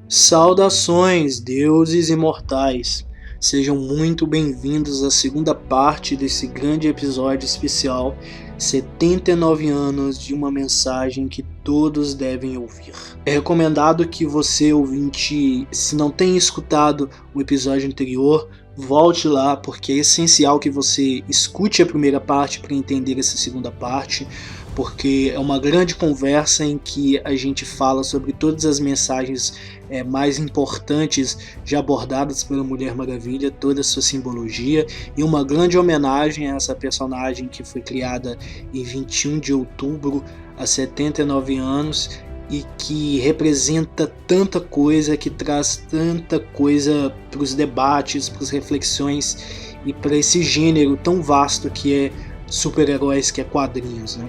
Saudações, deuses imortais! Sejam muito bem-vindos à segunda parte desse grande episódio especial 79 anos de uma mensagem que todos devem ouvir. É recomendado que você, ouvinte, se não tem escutado o episódio anterior, volte lá, porque é essencial que você escute a primeira parte para entender essa segunda parte, porque é uma grande conversa em que a gente fala sobre todas as mensagens mais importantes já abordadas pela Mulher Maravilha, toda a sua simbologia, e uma grande homenagem a essa personagem que foi criada em 21 de outubro, há 79 anos, e que representa tanta coisa, que traz tanta coisa para os debates, para as reflexões e para esse gênero tão vasto que é super-heróis, que é quadrinhos, né?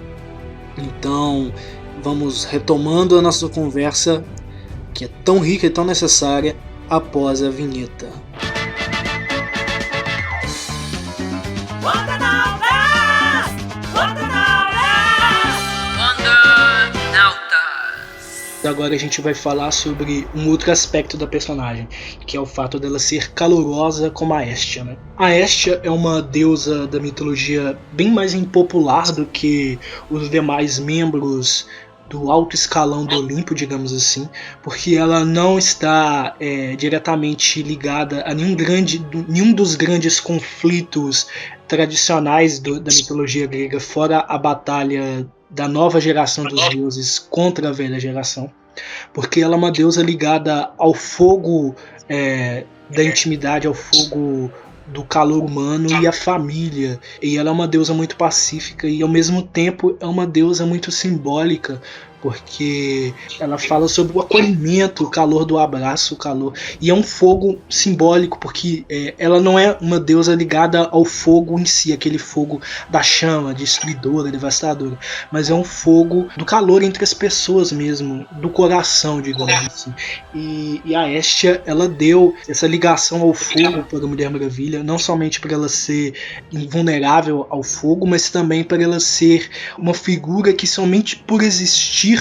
Então, vamos retomando a nossa conversa, que é tão rica e tão necessária, após a vinheta. Agora a gente vai falar sobre um outro aspecto da personagem, que é o fato dela ser calorosa como a Hestia, né? A Hestia é uma deusa da mitologia bem mais impopular do que os demais membros do alto escalão do Olimpo, digamos assim, porque ela não está diretamente ligada a nenhum dos grandes conflitos tradicionais da mitologia grega, fora a batalha da nova geração dos deuses contra a velha geração, porque ela é uma deusa ligada ao fogo da intimidade, ao fogo do calor humano e a família, e ela é uma deusa muito pacífica e ao mesmo tempo é uma deusa muito simbólica, porque ela fala sobre o acolhimento, o calor do abraço, o calor, e é um fogo simbólico, porque ela não é uma deusa ligada ao fogo em si, aquele fogo da chama, destruidora, devastadora, mas é um fogo do calor entre as pessoas mesmo, do coração, digamos assim. E a Hestia, ela deu essa ligação ao fogo para a Mulher Maravilha, não somente para ela ser invulnerável ao fogo, mas também para ela ser uma figura que somente por existir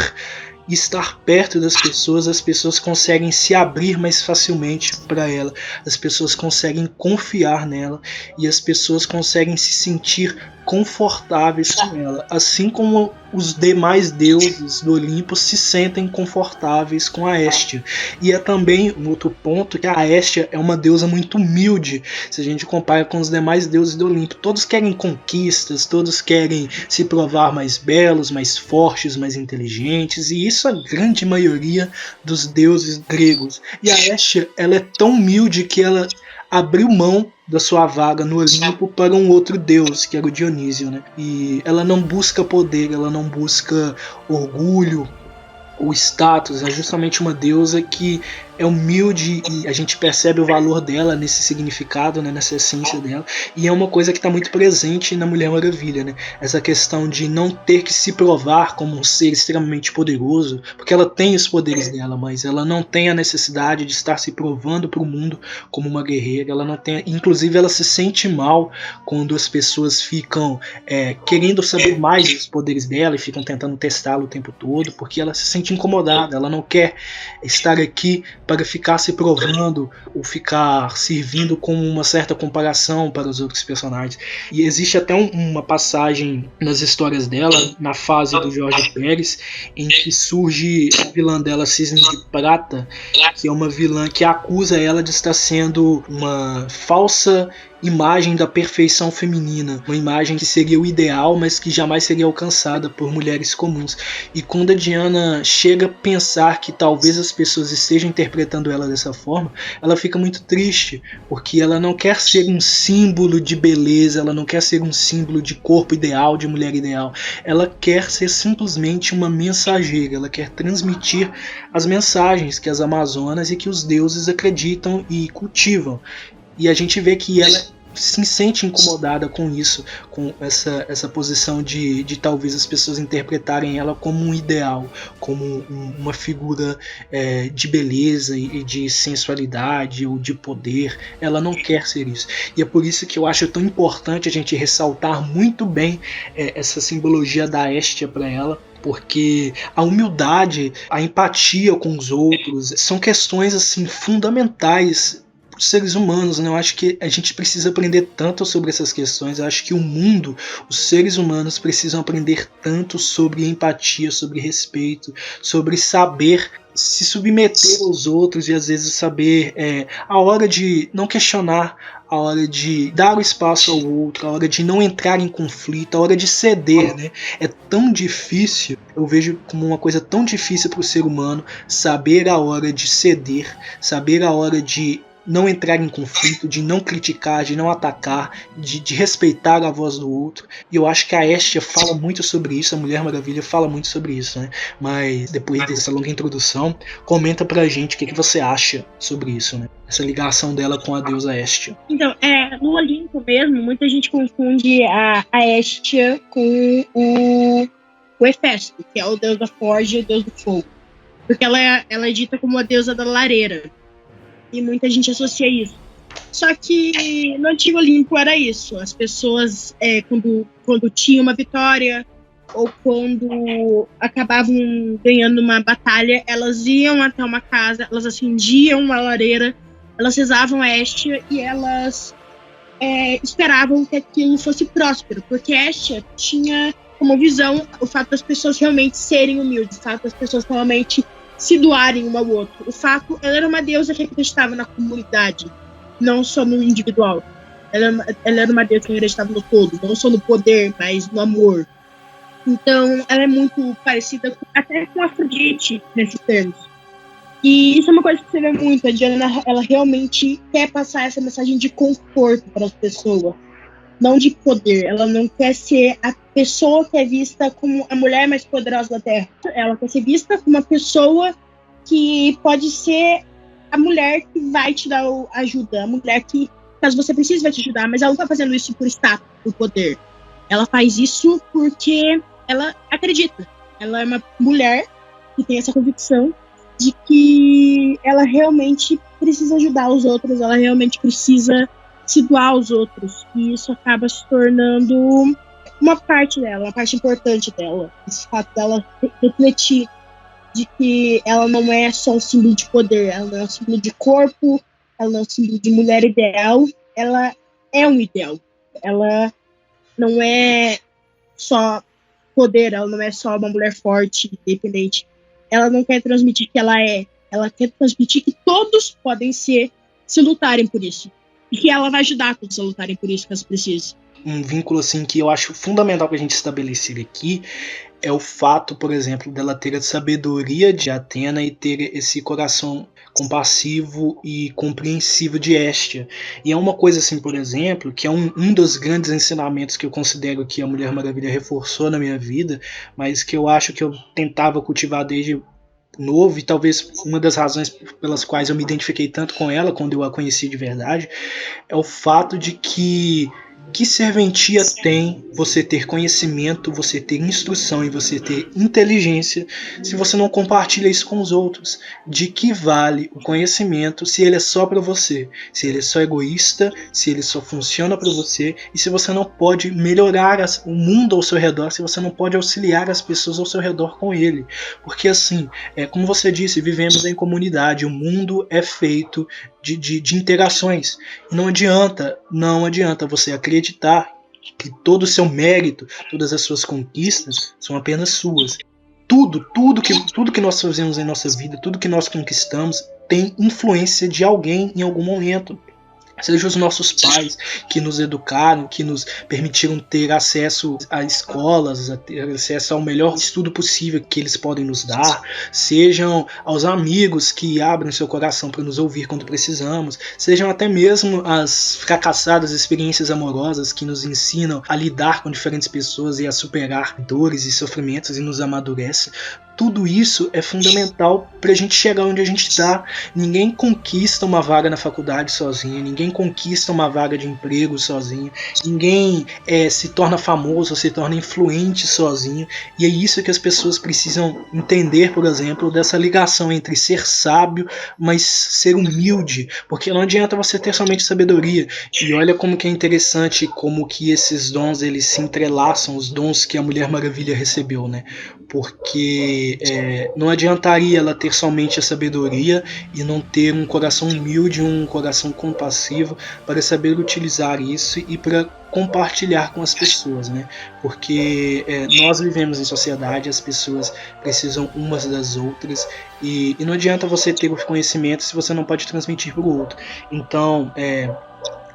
e estar perto das pessoas, as pessoas conseguem se abrir mais facilmente para ela, as pessoas conseguem confiar nela e as pessoas conseguem se sentir confortáveis com ela, assim como os demais deuses do Olimpo se sentem confortáveis com a Hestia. E é também um outro ponto que a Hestia é uma deusa muito humilde, se a gente compara com os demais deuses do Olimpo. Todos querem conquistas, todos querem se provar mais belos, mais fortes, mais inteligentes, e isso é a grande maioria dos deuses gregos. E a Hestia, ela é tão humilde que ela abriu mão da sua vaga no Olimpo para um outro deus, que era o Dionísio, né? E ela não busca poder, ela não busca orgulho ou status, é justamente uma deusa que é humilde e a gente percebe o valor dela nesse significado, né, nessa essência dela, e é uma coisa que está muito presente na Mulher Maravilha, né? Essa questão de não ter que se provar como um ser extremamente poderoso, porque ela tem os poderes dela, mas ela não tem a necessidade de estar se provando para o mundo como uma guerreira. Ela não tem, inclusive ela se sente mal quando as pessoas ficam querendo saber mais dos poderes dela e ficam tentando testá-lo o tempo todo, porque ela se sente incomodada, ela não quer estar aqui para ficar se provando ou ficar servindo como uma certa comparação para os outros personagens. E existe até uma passagem nas histórias dela, na fase do Jorge Pérez, em que surge a vilã dela, Cisne de Prata, que é uma vilã que acusa ela de estar sendo uma falsa imagem da perfeição feminina, uma imagem que seria o ideal, mas que jamais seria alcançada por mulheres comuns. E quando a Diana chega a pensar que talvez as pessoas estejam interpretando ela dessa forma, ela fica muito triste, porque ela não quer ser um símbolo de beleza, ela não quer ser um símbolo de corpo ideal, de mulher ideal, ela quer ser simplesmente uma mensageira, ela quer transmitir as mensagens que as Amazonas e que os deuses acreditam e cultivam. E a gente vê que ela se sente incomodada com isso, com essa posição de talvez as pessoas interpretarem ela como um ideal, como uma figura de beleza e de sensualidade ou de poder. Ela não quer ser isso. E é por isso que eu acho tão importante a gente ressaltar muito bem essa simbologia da Hestia para ela, porque a humildade, a empatia com os outros são questões assim fundamentais para os seres humanos, né? Eu acho que a gente precisa aprender tanto sobre essas questões. Eu acho que o mundo, os seres humanos precisam aprender tanto sobre empatia, sobre respeito, sobre saber se submeter aos outros e às vezes saber a hora de não questionar, a hora de dar o espaço ao outro, a hora de não entrar em conflito, a hora de ceder, né? É tão difícil, eu vejo como uma coisa tão difícil para o ser humano saber a hora de ceder, saber a hora de não entrar em conflito, de não criticar, de não atacar, de respeitar a voz do outro. E eu acho que a Hestia fala muito sobre isso, a Mulher Maravilha fala muito sobre isso, né? Mas depois dessa longa introdução, comenta pra gente o que você acha sobre isso, né? Essa ligação dela com a deusa Hestia. Então, no Olimpo mesmo, muita gente confunde a Hestia com o Hefesto, que é o deus da forja e o deus do fogo. Porque ela é dita como a deusa da lareira. E muita gente associa isso. Só que no Antigo Olimpo era isso. As pessoas, quando tinham uma vitória ou quando acabavam ganhando uma batalha, elas iam até uma casa, elas acendiam uma lareira, elas rezavam a Hestia e elas esperavam que aquilo fosse próspero. Porque Hestia tinha como visão o fato das pessoas realmente serem humildes, o fato das pessoas realmente se doarem um ao outro. O fato, ela era uma deusa que acreditava na comunidade, não só no individual. Ela era uma deusa que acreditava no todo, não só no poder, mas no amor. Então, ela é muito parecida até com Afrodite, nesses termos. E isso é uma coisa que você vê muito. A Diana, ela realmente quer passar essa mensagem de conforto para as pessoas, não de poder. Ela não quer ser a pessoa que é vista como a mulher mais poderosa da Terra. Ela quer ser vista como uma pessoa que pode ser a mulher que vai te dar ajuda, a mulher que, caso você precise, vai te ajudar, mas ela não está fazendo isso por status, por poder. Ela faz isso porque ela acredita. Ela é uma mulher que tem essa convicção de que ela realmente precisa ajudar os outros, ela realmente precisa se doar aos outros, e isso acaba se tornando uma parte dela, uma parte importante dela. Esse fato dela refletir de que ela não é só um símbolo de poder, ela não é um símbolo de corpo, ela não é um símbolo de mulher ideal, ela é um ideal. Ela não é só poder, ela não é só uma mulher forte, independente. Ela não quer transmitir que ela quer transmitir que todos podem se lutarem por isso. E que ela vai ajudar todos a lutarem por isso, caso precise. Um vínculo assim que eu acho fundamental para a gente estabelecer aqui é o fato, por exemplo, dela ter a sabedoria de Atena e ter esse coração compassivo e compreensivo de Hestia. E é uma coisa assim, por exemplo, que é um dos grandes ensinamentos que eu considero que a Mulher Maravilha reforçou na minha vida, mas que eu acho que eu tentava cultivar desde novo, e talvez uma das razões pelas quais eu me identifiquei tanto com ela quando eu a conheci de verdade, é o fato de que serventia tem você ter conhecimento, você ter instrução e você ter inteligência se você não compartilha isso com os outros? De que vale o conhecimento se ele é só para você? Se ele é só egoísta, se ele só funciona para você, e se você não pode melhorar o mundo ao seu redor, se você não pode auxiliar as pessoas ao seu redor com ele? Porque assim, como você disse, vivemos em comunidade, o mundo é feito de interações. E não adianta você acreditar que todo o seu mérito, todas as suas conquistas são apenas suas. Tudo que nós fazemos em nossa vida, tudo que nós conquistamos tem influência de alguém em algum momento. Seja os nossos pais que nos educaram, que nos permitiram ter acesso a escolas, a ter acesso ao melhor estudo possível que eles podem nos dar, sejam aos amigos que abrem seu coração para nos ouvir quando precisamos, sejam até mesmo as fracassadas experiências amorosas que nos ensinam a lidar com diferentes pessoas e a superar dores e sofrimentos e nos amadurecem. tudo isso é fundamental para a gente chegar onde a gente está. Ninguém conquista uma vaga na faculdade sozinho, ninguém conquista uma vaga de emprego sozinho, ninguém se torna famoso, se torna influente sozinho. E é isso que as pessoas precisam entender, por exemplo, dessa ligação entre ser sábio, mas ser humilde, porque não adianta você ter somente sabedoria. E olha como que é interessante como que esses dons eles se entrelaçam, os dons que a Mulher Maravilha recebeu, né? Porque não adiantaria ela ter somente a sabedoria e não ter um coração humilde, um coração compassivo para saber utilizar isso e para compartilhar com as pessoas, né? Porque nós vivemos em sociedade, as pessoas precisam umas das outras e não adianta você ter o conhecimento se você não pode transmitir para o outro. Então,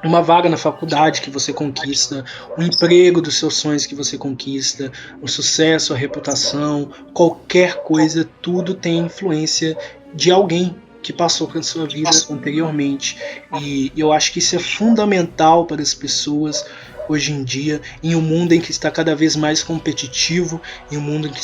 uma vaga na faculdade que você conquista, um emprego dos seus sonhos que você conquista, o sucesso, a reputação, qualquer coisa, tudo tem influência de alguém que passou pela sua vida anteriormente. E eu acho que isso é fundamental para as pessoas hoje em dia, em um mundo em que está cada vez mais competitivo, em um mundo em que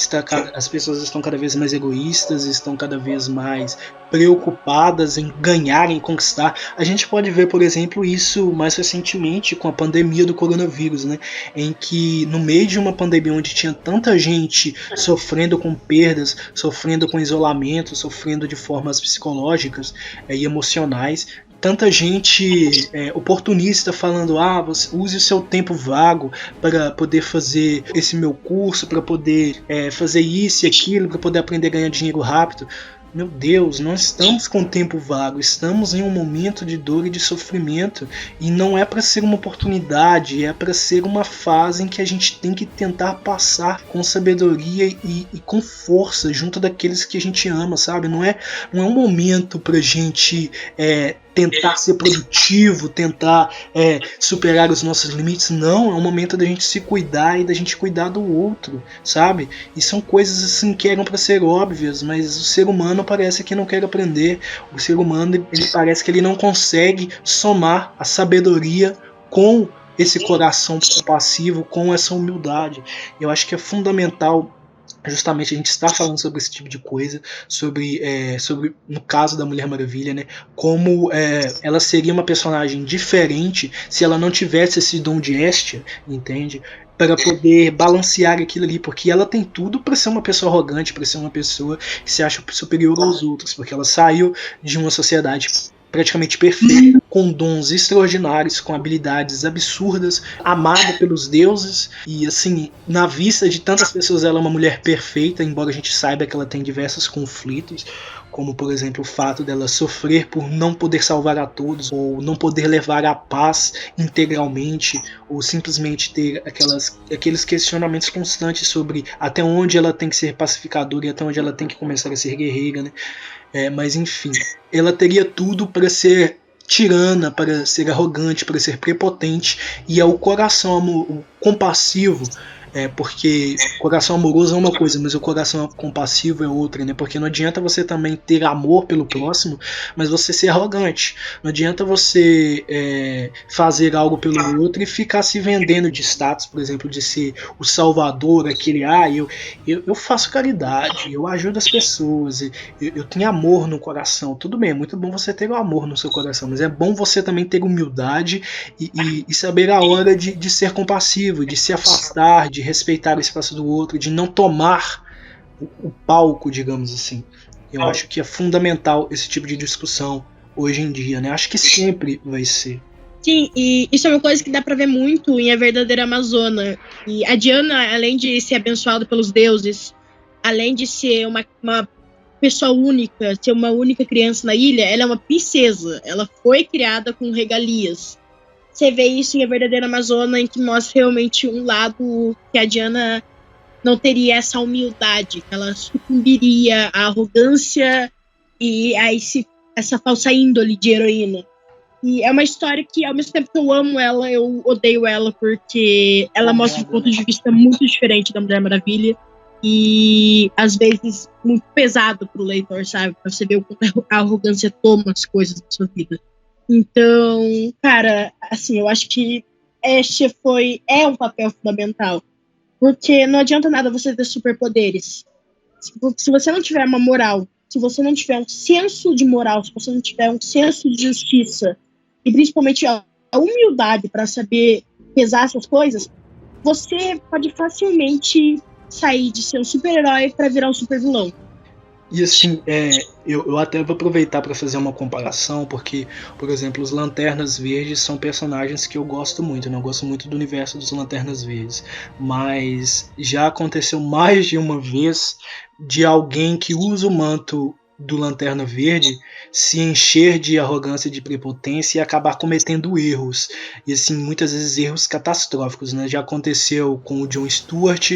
as pessoas estão cada vez mais egoístas, estão cada vez mais preocupadas em ganhar, em conquistar. A gente pode ver, por exemplo, isso mais recentemente com a pandemia do coronavírus, né? Em que no meio de uma pandemia onde tinha tanta gente sofrendo com perdas, sofrendo com isolamento, sofrendo de formas psicológicas e emocionais, tanta gente oportunista falando, você use o seu tempo vago para poder fazer esse meu curso, para poder fazer isso e aquilo, para poder aprender a ganhar dinheiro rápido. Meu Deus, nós estamos com tempo vago, estamos em um momento de dor e de sofrimento, e não é para ser uma oportunidade, é para ser uma fase em que a gente tem que tentar passar com sabedoria e com força junto daqueles que a gente ama, sabe? Não é um momento pra gente tentar ser produtivo, tentar superar os nossos limites. Não, é um momento da gente se cuidar e da gente cuidar do outro, sabe? E são coisas assim que eram para ser óbvias, mas o ser humano parece que não quer aprender. O ser humano, ele parece que ele não consegue somar a sabedoria com esse coração compassivo, com essa humildade. Eu acho que é fundamental justamente a gente está falando sobre esse tipo de coisa, sobre no caso da Mulher Maravilha, né, como ela seria uma personagem diferente se ela não tivesse esse dom de Hestia, entende? Para poder balancear aquilo ali, porque ela tem tudo para ser uma pessoa arrogante, para ser uma pessoa que se acha superior aos outros, porque ela saiu de uma sociedade praticamente perfeita, com dons extraordinários, com habilidades absurdas, amada pelos deuses, e assim, na vista de tantas pessoas ela é uma mulher perfeita, embora a gente saiba que ela tem diversos conflitos, como por exemplo o fato dela sofrer por não poder salvar a todos, ou não poder levar a paz integralmente, ou simplesmente ter aqueles questionamentos constantes sobre até onde ela tem que ser pacificadora e até onde ela tem que começar a ser guerreira, né? Mas enfim, ela teria tudo para ser tirana, para ser arrogante, para ser prepotente, e é o coração compassivo, porque o coração amoroso é uma coisa, mas o coração compassivo é outra, né? Porque não adianta você também ter amor pelo próximo, mas você ser arrogante. Não adianta você fazer algo pelo outro e ficar se vendendo de status, por exemplo, de ser o salvador, aquele, eu faço caridade, eu ajudo as pessoas, eu tenho amor no coração. Tudo bem, é muito bom você ter o amor no seu coração, mas é bom você também ter humildade e saber a hora de ser compassivo, de se afastar, de respeitar o espaço do outro, de não tomar o palco, digamos assim. Eu acho que é fundamental esse tipo de discussão hoje em dia, né? Acho que sempre vai ser. Sim, e isso é uma coisa que dá pra ver muito em A Verdadeira Amazona. E a Diana, além de ser abençoada pelos deuses, além de ser uma pessoa única, ser uma única criança na ilha, ela é uma princesa. Ela foi criada com regalias. Você vê isso em A Verdadeira Amazona, em que mostra realmente um lado que a Diana não teria essa humildade, que ela sucumbiria à arrogância e a essa falsa índole de heroína. E é uma história que, ao mesmo tempo que eu amo ela, eu odeio ela, porque ela mostra um ponto de vista muito diferente da Mulher Maravilha e, às vezes, muito pesado pro leitor, sabe? Pra você ver o quanto a arrogância toma as coisas da sua vida. Então, cara, assim, eu acho que este é um papel fundamental. Porque não adianta nada você ter superpoderes Se você não tiver uma moral, se você não tiver um senso de moral, se você não tiver um senso de justiça, e principalmente a humildade para saber pesar essas coisas, você pode facilmente sair de ser um super-herói para virar um super-vilão. E assim, eu até vou aproveitar para fazer uma comparação, porque, por exemplo, os Lanternas Verdes são personagens que eu gosto muito, né? Eu gosto muito do universo dos Lanternas Verdes, mas já aconteceu mais de uma vez de alguém que usa o manto do Lanterna Verde se encher de arrogância e de prepotência e acabar cometendo erros, e assim, muitas vezes erros catastróficos, né? Já aconteceu com o John Stewart,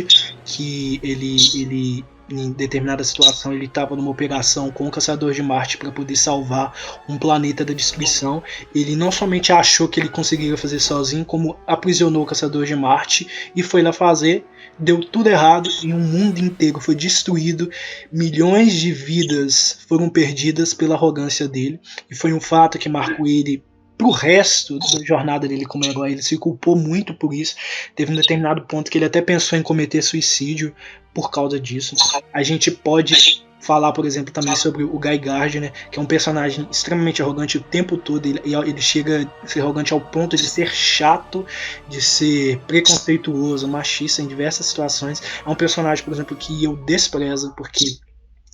que ele em determinada situação ele estava numa operação com o Caçador de Marte para poder salvar um planeta da destruição. Ele não somente achou que ele conseguiria fazer sozinho, como aprisionou o Caçador de Marte e foi lá fazer. Deu tudo errado e um mundo inteiro foi destruído, milhões de vidas foram perdidas pela arrogância dele, e foi um fato que marcou ele pro resto da jornada dele como herói. Ele se culpou muito por isso. Teve um determinado ponto que ele até pensou em cometer suicídio por causa disso. A gente pode falar, por exemplo, também sobre o Guy Gardner, que é um personagem extremamente arrogante o tempo todo. Ele chega a ser arrogante ao ponto de ser chato, de ser preconceituoso, machista em diversas situações. É um personagem, por exemplo, que eu desprezo, porque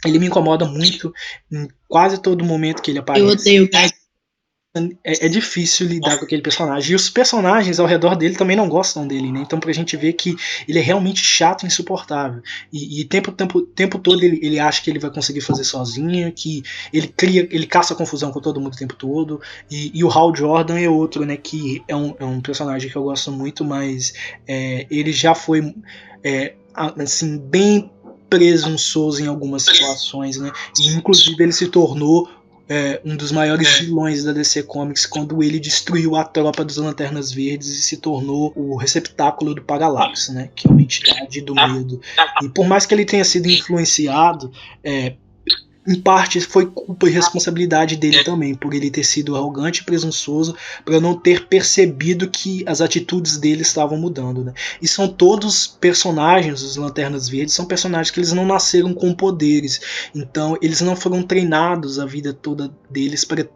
ele me incomoda muito em quase todo momento que ele aparece. Eu odeio o Guy. É difícil lidar com aquele personagem. E os personagens ao redor dele também não gostam dele, né? Então pra gente ver que ele é realmente chato e insuportável. E tempo todo ele acha que ele vai conseguir fazer sozinho, que ele caça confusão com todo mundo o tempo todo. E o Hal Jordan é outro, né? Que é um personagem que eu gosto muito, mas ele já foi assim, bem presunçoso em algumas situações, né? E inclusive ele se tornou um dos maiores vilões da DC Comics quando ele destruiu a tropa dos Lanternas Verdes e se tornou o receptáculo do Parallax, né, que é uma entidade do medo. E por mais que ele tenha sido influenciado, em parte foi culpa e responsabilidade dele também, por ele ter sido arrogante e presunçoso, para não ter percebido que as atitudes dele estavam mudando, né? E são todos personagens, os Lanternas Verdes, são personagens que eles não nasceram com poderes, então eles não foram treinados a vida toda deles para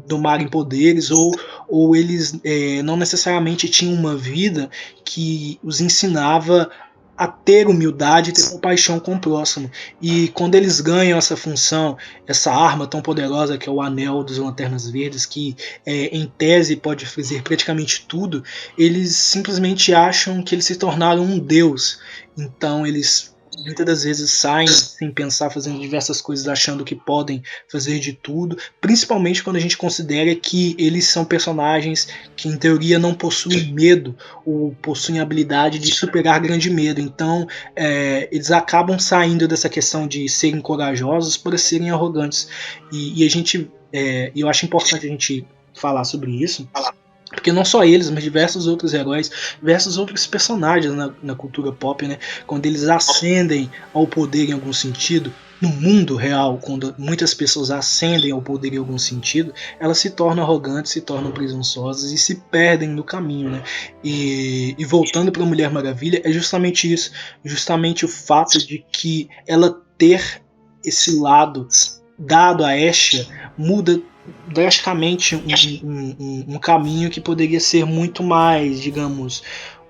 domarem poderes, ou eles não necessariamente tinham uma vida que os ensinava a ter humildade e ter compaixão com o próximo. E quando eles ganham essa função, essa arma tão poderosa que é o Anel dos Lanternas Verdes, que em tese pode fazer praticamente tudo, eles simplesmente acham que eles se tornaram um deus. Então eles muitas das vezes saem sem pensar, fazendo diversas coisas, achando que podem fazer de tudo, principalmente quando a gente considera que eles são personagens que em teoria não possuem medo ou possuem a habilidade de superar grande medo. Então eles acabam saindo dessa questão de serem corajosos para serem arrogantes, e a gente eu acho importante a gente falar sobre isso, porque não só eles, mas diversos outros heróis, diversos outros personagens na cultura pop, né? Quando eles ascendem ao poder em algum sentido, no mundo real, quando muitas pessoas ascendem ao poder em algum sentido, elas se tornam arrogantes, se tornam presunçosas e se perdem no caminho, né? E voltando para a Mulher Maravilha, é justamente isso, justamente o fato de que ela ter esse lado dado a Hestia muda drasticamente um caminho que poderia ser muito mais, digamos,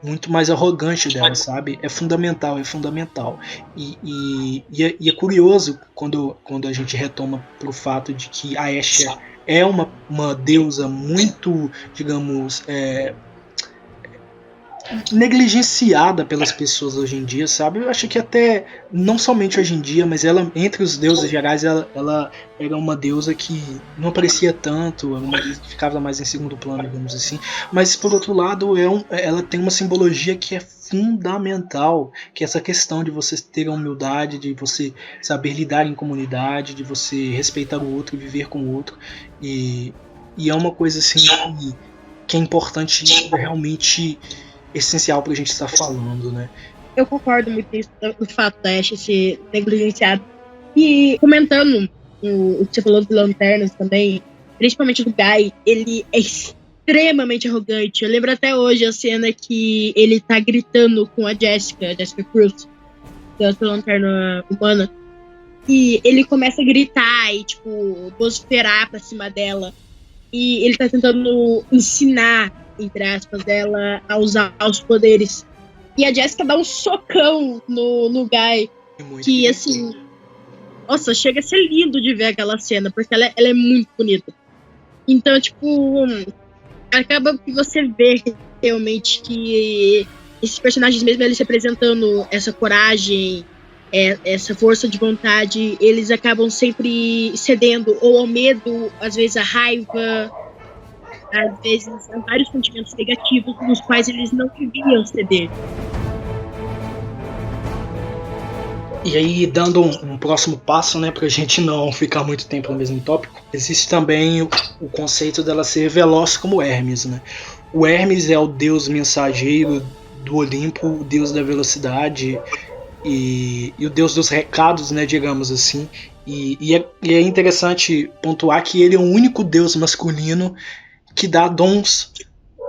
muito mais arrogante dela, sabe? É fundamental. E é curioso quando a gente retoma pro fato de que a Hestia é uma deusa muito, digamos, negligenciada pelas pessoas hoje em dia, sabe? Eu acho que até, não somente hoje em dia, mas ela, entre os deuses gerais, ela era uma deusa que não aparecia tanto, uma deusa que ficava mais em segundo plano, digamos assim. Mas, por outro lado, ela tem uma simbologia que é fundamental, que é essa questão de você ter a humildade, de você saber lidar em comunidade, de você respeitar o outro, viver com o outro. E é uma coisa assim que é importante, realmente essencial pra gente estar falando, né? Eu concordo muito no fato da Ashe ser negligenciada. E comentando o que você falou dos Lanternas também, principalmente do Guy, ele é extremamente arrogante. Eu lembro até hoje a cena que ele tá gritando com a Jessica Cruz, que é a Lanterna Humana. e ele começa a gritar e, tipo, vociferar pra cima dela. E ele tá tentando ensinar, entre aspas, dela a usar os poderes. E a Jessica dá um socão no Guy. Que, assim... Nossa, chega a ser lindo de ver aquela cena, porque ela é muito bonita. Então, tipo... acaba que você vê realmente que esses personagens, mesmo eles representando essa coragem, essa força de vontade, eles acabam sempre cedendo ou ao medo, às vezes à raiva, às vezes a vários sentimentos negativos nos quais eles não deviam ceder. E aí, dando um próximo passo, né, pra gente não ficar muito tempo no mesmo tópico, existe também o conceito dela ser veloz como Hermes, né? O Hermes é o deus mensageiro do Olimpo, o deus da velocidade e o deus dos recados, né, digamos assim. E é interessante pontuar que ele é o único deus masculino que dá dons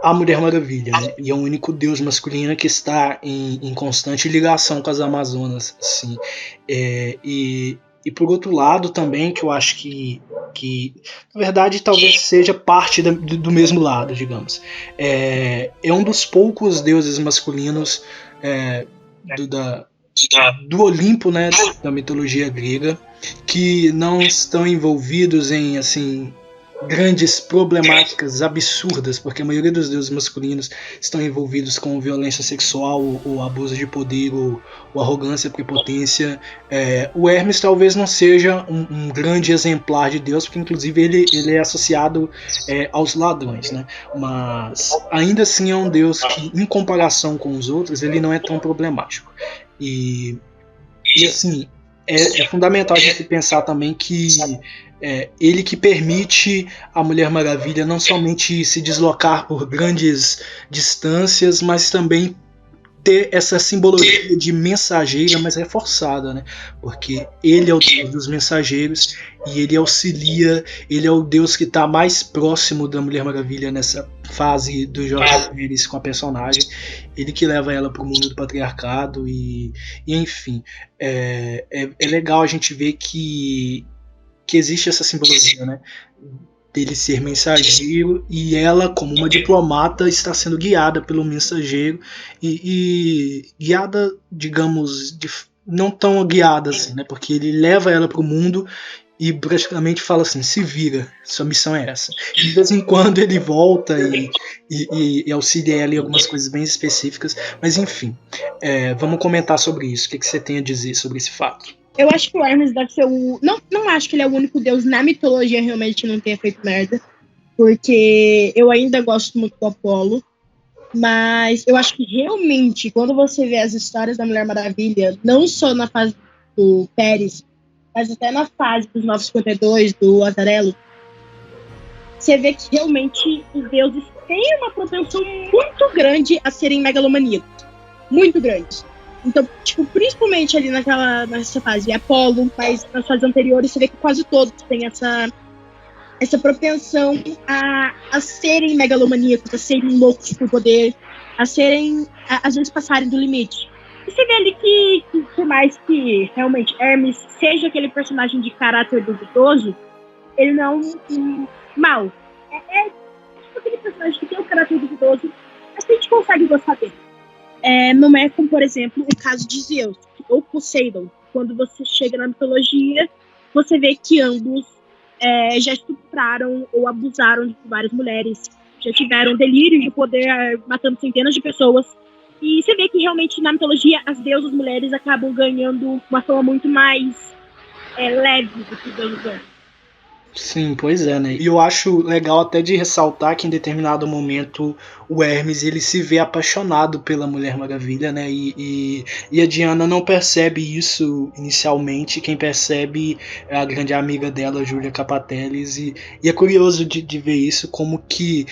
à Mulher Maravilha, né? E é o único deus masculino que está em constante ligação com as Amazonas, assim. E por outro lado também, que eu acho que na verdade talvez seja parte do mesmo lado, digamos. É um dos poucos deuses masculinos do Olimpo, né, da mitologia grega, que não estão envolvidos em, assim, grandes problemáticas absurdas, porque a maioria dos deuses masculinos estão envolvidos com violência sexual, ou abuso de poder, ou arrogância, prepotência. O Hermes talvez não seja um grande exemplar de Deus, porque inclusive ele é associado aos ladrões, né? Mas ainda assim é um Deus que, em comparação com os outros, ele não é tão problemático. E assim, é fundamental a gente pensar também que ele que permite a Mulher Maravilha não somente se deslocar por grandes distâncias, mas também ter essa simbologia de mensageira mais reforçada, né? Porque ele é o Deus dos mensageiros e ele auxilia, ele é o Deus que está mais próximo da Mulher Maravilha nessa fase do Jorge Pérez com a personagem, ele que leva ela para o mundo do patriarcado e enfim, é legal a gente ver que existe essa simbologia, né? Dele ser mensageiro e ela, como uma diplomata, está sendo guiada pelo mensageiro e guiada, digamos, não tão guiada assim, né? Porque ele leva ela para o mundo e praticamente fala assim: se vira, sua missão é essa. E de vez em quando ele volta e auxilia ela em algumas coisas bem específicas, mas enfim, vamos comentar sobre isso. O que você tem a dizer sobre esse fato? Eu acho que o Hermes deve ser o... Não acho que ele é o único deus na mitologia realmente que não tenha feito merda. Porque eu ainda gosto muito do Apolo. Mas eu acho que realmente, quando você vê as histórias da Mulher Maravilha, não só na fase do Pérez, mas até na fase dos 952, do Azarello, você vê que realmente os deuses têm uma propensão muito grande a serem megalomaníacos. Muito grande. Então, tipo, principalmente ali nessa fase de Apolo, mas nas fases anteriores você vê que quase todos têm essa propensão a serem megalomaníacos, a serem loucos por poder, às vezes passarem do limite. E você vê ali que por mais que realmente Hermes seja aquele personagem de caráter duvidoso, ele não é um mal. Tipo aquele personagem que tem um caráter duvidoso, mas a gente consegue gostar dele. Não é como, por exemplo, o caso de Zeus ou Poseidon. Quando você chega na mitologia, você vê que ambos já estupraram ou abusaram de várias mulheres, já tiveram delírio de poder, matando centenas de pessoas. E você vê que realmente na mitologia as deusas mulheres acabam ganhando uma forma muito mais leve do que os deuses homens. Sim, pois é, né? E eu acho legal até de ressaltar que em determinado momento o Hermes ele se vê apaixonado pela Mulher Maravilha, né? E a Diana não percebe isso inicialmente. Quem percebe é a grande amiga dela, Júlia Capateles, e é curioso de ver isso, como que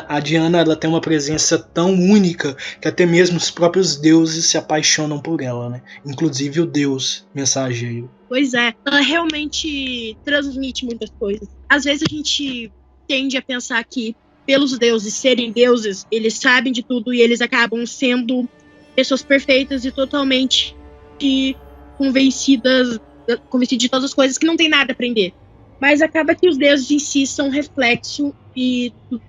a Diana ela tem uma presença tão única que até mesmo os próprios deuses se apaixonam por ela, né? Inclusive o deus mensageiro. Pois é, ela realmente transmite muitas coisas. Às vezes a gente tende a pensar que, pelos deuses serem deuses, eles sabem de tudo e eles acabam sendo pessoas perfeitas e totalmente convencidas convencido de todas as coisas, que não tem nada a aprender. Mas acaba que os deuses em si são reflexo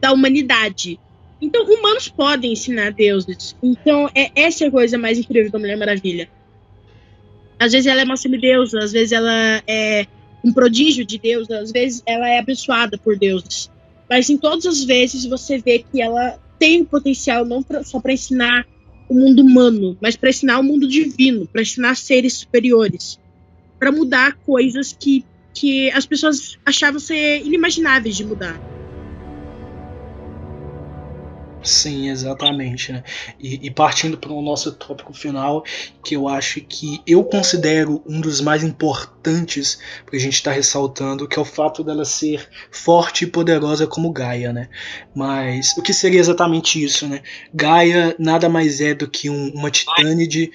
da humanidade. Então, humanos podem ensinar deuses. Então, essa é a coisa mais incrível da Mulher Maravilha. Às vezes ela é uma semideusa, às vezes ela é um prodígio de Deus, às vezes ela é abençoada por deuses. Mas em todas as vezes você vê que ela tem o potencial não só para ensinar o mundo humano, mas para ensinar o mundo divino, para ensinar seres superiores, para mudar coisas que as pessoas achavam ser inimagináveis de mudar. Sim, exatamente, né? E partindo para o nosso tópico final, que eu acho que eu considero um dos mais importantes para a gente estar ressaltando, que é o fato dela ser forte e poderosa como Gaia, né? Mas o que seria exatamente isso, né? Gaia nada mais é do que uma titânide,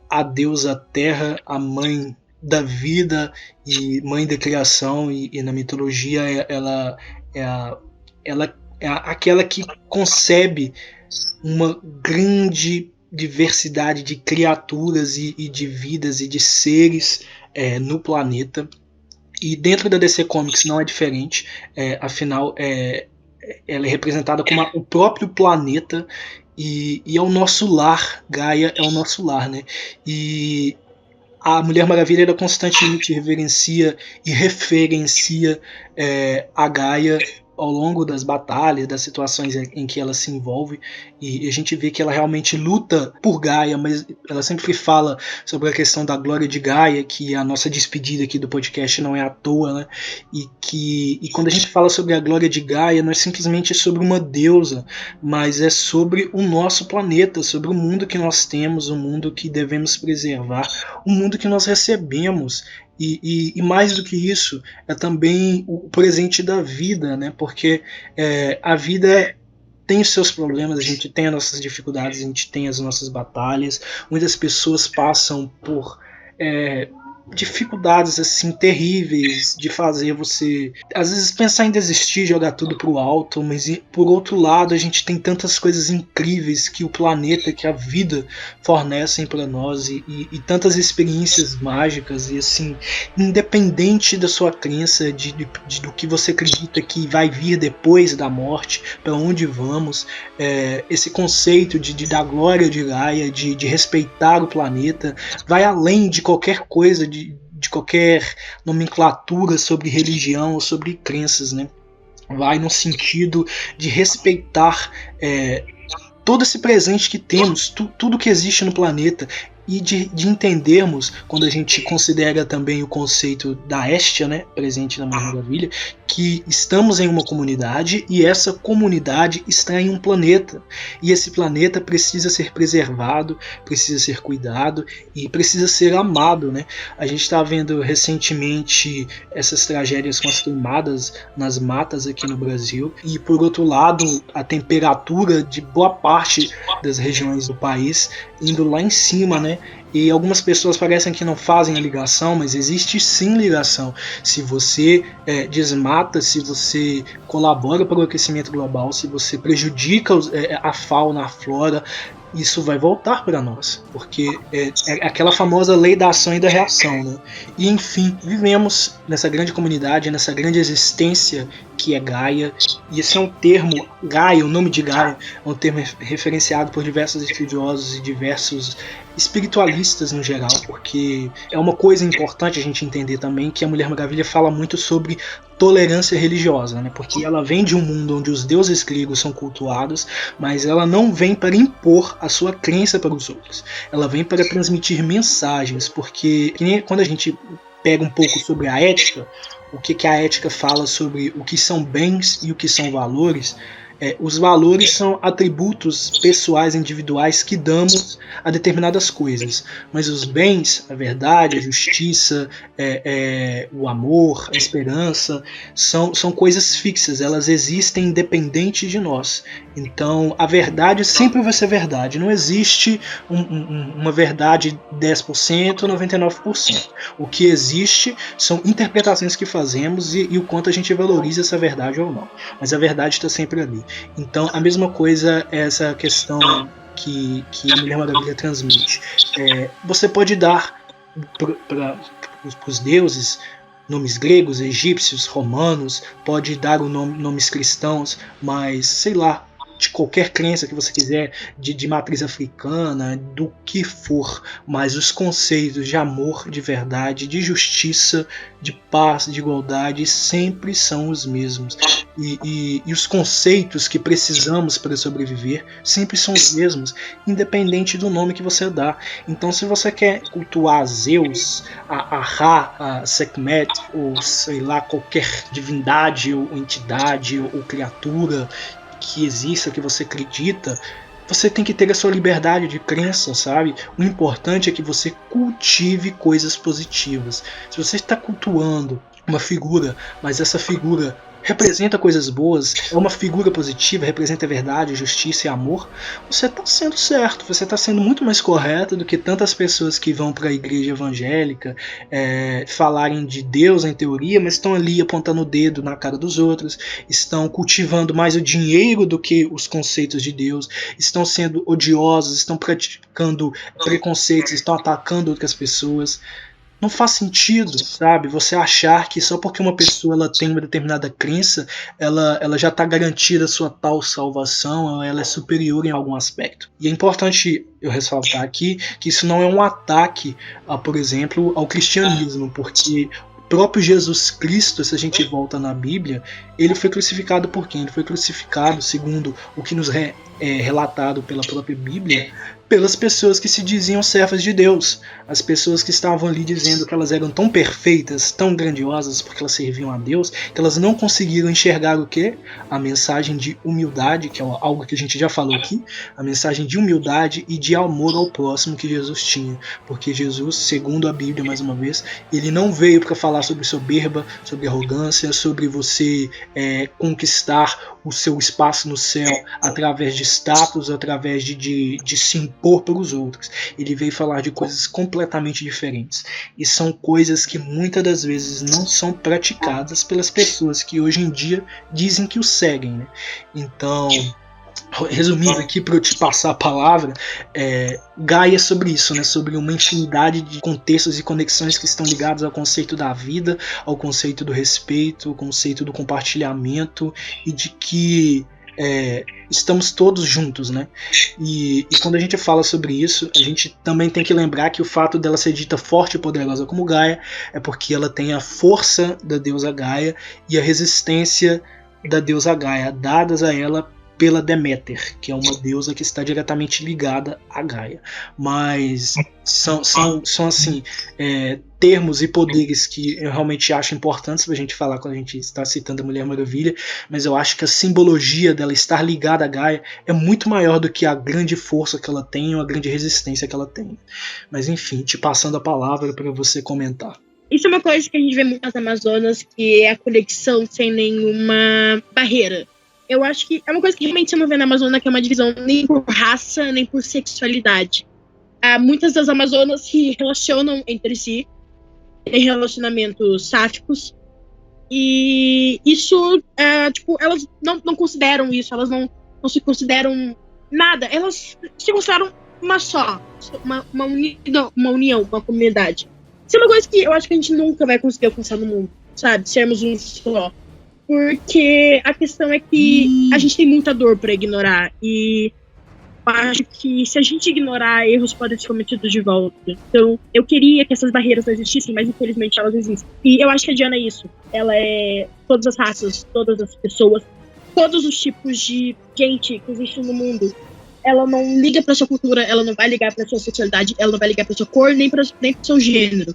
a deusa Terra, a mãe da vida e mãe da criação, e na mitologia ela é aquela que concebe uma grande diversidade de criaturas e de vidas e de seres no planeta. E dentro da DC Comics não é diferente, afinal ela é representada como o próprio planeta e é o nosso lar. Gaia é o nosso lar, né? E a Mulher Maravilha ela constantemente reverencia e referencia a Gaia ao longo das batalhas, das situações em que ela se envolve, e a gente vê que ela realmente luta por Gaia, mas ela sempre fala sobre a questão da glória de Gaia, que a nossa despedida aqui do podcast não é à toa, né? E quando a gente fala sobre a glória de Gaia, não é simplesmente sobre uma deusa, mas é sobre o nosso planeta, sobre o mundo que nós temos, o mundo que devemos preservar, o mundo que nós recebemos. E mais do que isso, é também o presente da vida, né? Porque a vida tem os seus problemas, a gente tem as nossas dificuldades, a gente tem as nossas batalhas. Muitas pessoas passam por dificuldades assim terríveis de fazer você às vezes pensar em desistir, jogar tudo pro alto, mas por outro lado a gente tem tantas coisas incríveis que o planeta, que a vida fornecem para nós e tantas experiências mágicas, e assim, independente da sua crença do que você acredita que vai vir depois da morte, para onde vamos, esse conceito da glória de Gaia, de respeitar o planeta, vai além de qualquer coisa, de qualquer nomenclatura sobre religião ou sobre crenças, né? Vai no sentido de respeitar todo esse presente que temos, tudo que existe no planeta, e de entendermos, quando a gente considera também o conceito da Hestia, né, presente na Mulher Maravilha, que estamos em uma comunidade e essa comunidade está em um planeta, e esse planeta precisa ser preservado, precisa ser cuidado e precisa ser amado, né? A gente está vendo recentemente essas tragédias com as queimadas nas matas aqui no Brasil, e por outro lado a temperatura de boa parte das regiões do país indo lá em cima, né? E algumas pessoas parecem que não fazem a ligação, mas existe sim ligação. Se você desmata, se você colabora para o aquecimento global, se você prejudica a fauna, a flora, isso vai voltar para nós, porque é aquela famosa lei da ação e da reação, né? E enfim, vivemos nessa grande comunidade, nessa grande existência que é Gaia, e esse é um termo, Gaia, o nome de Gaia, é um termo referenciado por diversos estudiosos e diversos espiritualistas no geral, porque é uma coisa importante a gente entender também que a Mulher Maravilha fala muito sobre tolerância religiosa, né? Porque ela vem de um mundo onde os deuses gregos são cultuados, mas ela não vem para impor a sua crença para os outros, ela vem para transmitir mensagens, porque quando a gente pega um pouco sobre a ética, o que a ética fala sobre o que são bens e o que são valores. Os valores são atributos pessoais, individuais que damos a determinadas coisas, mas os bens, a verdade, a justiça, o amor, a esperança, são coisas fixas, elas existem independente de nós. Então a verdade sempre vai ser verdade, não existe uma verdade 10%, 99%. O que existe são interpretações que fazemos e o quanto a gente valoriza essa verdade ou não, mas a verdade está sempre ali. Então a mesma coisa é essa questão que a Mulher Maravilha transmite. Você pode dar os deuses, nomes gregos, egípcios, romanos, pode dar nomes cristãos, mas sei lá, de qualquer crença que você quiser, de matriz africana, do que for, mas os conceitos de amor, de verdade, de justiça, de paz, de igualdade sempre são os mesmos. E os conceitos que precisamos para sobreviver sempre são os mesmos, independente do nome que você dá. Então, se você quer cultuar Zeus, a Ra, a Sekhmet, ou sei lá, qualquer divindade ou entidade ou criatura que exista, que você acredita, você tem que ter a sua liberdade de crença, sabe? O importante é que você cultive coisas positivas. Se você está cultuando uma figura, mas essa figura representa coisas boas, é uma figura positiva, representa verdade, justiça e amor, você está sendo certo, você está sendo muito mais correto do que tantas pessoas que vão para a igreja evangélica falarem de Deus em teoria, mas estão ali apontando o dedo na cara dos outros, estão cultivando mais o dinheiro do que os conceitos de Deus, estão sendo odiosos, estão praticando preconceitos, estão atacando outras pessoas. Não faz sentido, sabe? Você achar que só porque uma pessoa ela tem uma determinada crença, ela já está garantida a sua tal salvação, ela é superior em algum aspecto. E é importante eu ressaltar aqui que isso não é um ataque, por exemplo, ao cristianismo, porque o próprio Jesus Cristo, se a gente volta na Bíblia, ele foi crucificado por quem? Ele foi crucificado, segundo o que nos é relatado pela própria Bíblia, pelas pessoas que se diziam servas de Deus, as pessoas que estavam ali dizendo que elas eram tão perfeitas, tão grandiosas porque elas serviam a Deus, que elas não conseguiram enxergar o quê? A mensagem de humildade, que é algo que a gente já falou aqui, a mensagem de humildade e de amor ao próximo que Jesus tinha, porque Jesus, segundo a Bíblia, mais uma vez, ele não veio para falar sobre soberba, sobre arrogância, sobre você conquistar o seu espaço no céu através de status, através de se impor pelos outros. Ele veio falar de coisas completamente diferentes. E são coisas que muitas das vezes não são praticadas pelas pessoas que hoje em dia dizem que o seguem, né? Então, resumindo aqui para eu te passar a palavra, Gaia é sobre isso, né? Sobre uma infinidade de contextos e conexões que estão ligados ao conceito da vida, ao conceito do respeito, ao conceito do compartilhamento e de que estamos todos juntos, né? E quando a gente fala sobre isso, a gente também tem que lembrar que o fato dela ser dita forte e poderosa como Gaia é porque ela tem a força da deusa Gaia e a resistência da deusa Gaia, dadas a ela pela Deméter, que é uma deusa que está diretamente ligada a Gaia. Mas são assim, termos e poderes que eu realmente acho importantes para a gente falar quando a gente está citando a Mulher Maravilha, mas eu acho que a simbologia dela estar ligada a Gaia é muito maior do que a grande força que ela tem ou a grande resistência que ela tem. Mas enfim, te passando a palavra para você comentar. Isso é uma coisa que a gente vê muito nas Amazonas, que é a conexão sem nenhuma barreira. Eu acho que é uma coisa que realmente você não vê na Amazônia, que é uma divisão nem por raça, nem por sexualidade. Muitas das Amazonas se relacionam entre si, têm relacionamentos sáficos, e isso, elas não consideram isso, elas não se consideram nada, elas se consideram uma união, uma comunidade. Isso é uma coisa que eu acho que a gente nunca vai conseguir alcançar no mundo, sabe? Sermos um só. Porque a questão é que a gente tem muita dor para ignorar. E eu acho que se a gente ignorar, erros podem ser cometidos de volta. Então, eu queria que essas barreiras não existissem, mas infelizmente elas existem. E eu acho que a Diana é isso. Ela é todas as raças, todas as pessoas, todos os tipos de gente que existem no mundo. Ela não liga pra sua cultura, ela não vai ligar pra sua sexualidade, ela não vai ligar pra sua cor, nem pro seu gênero.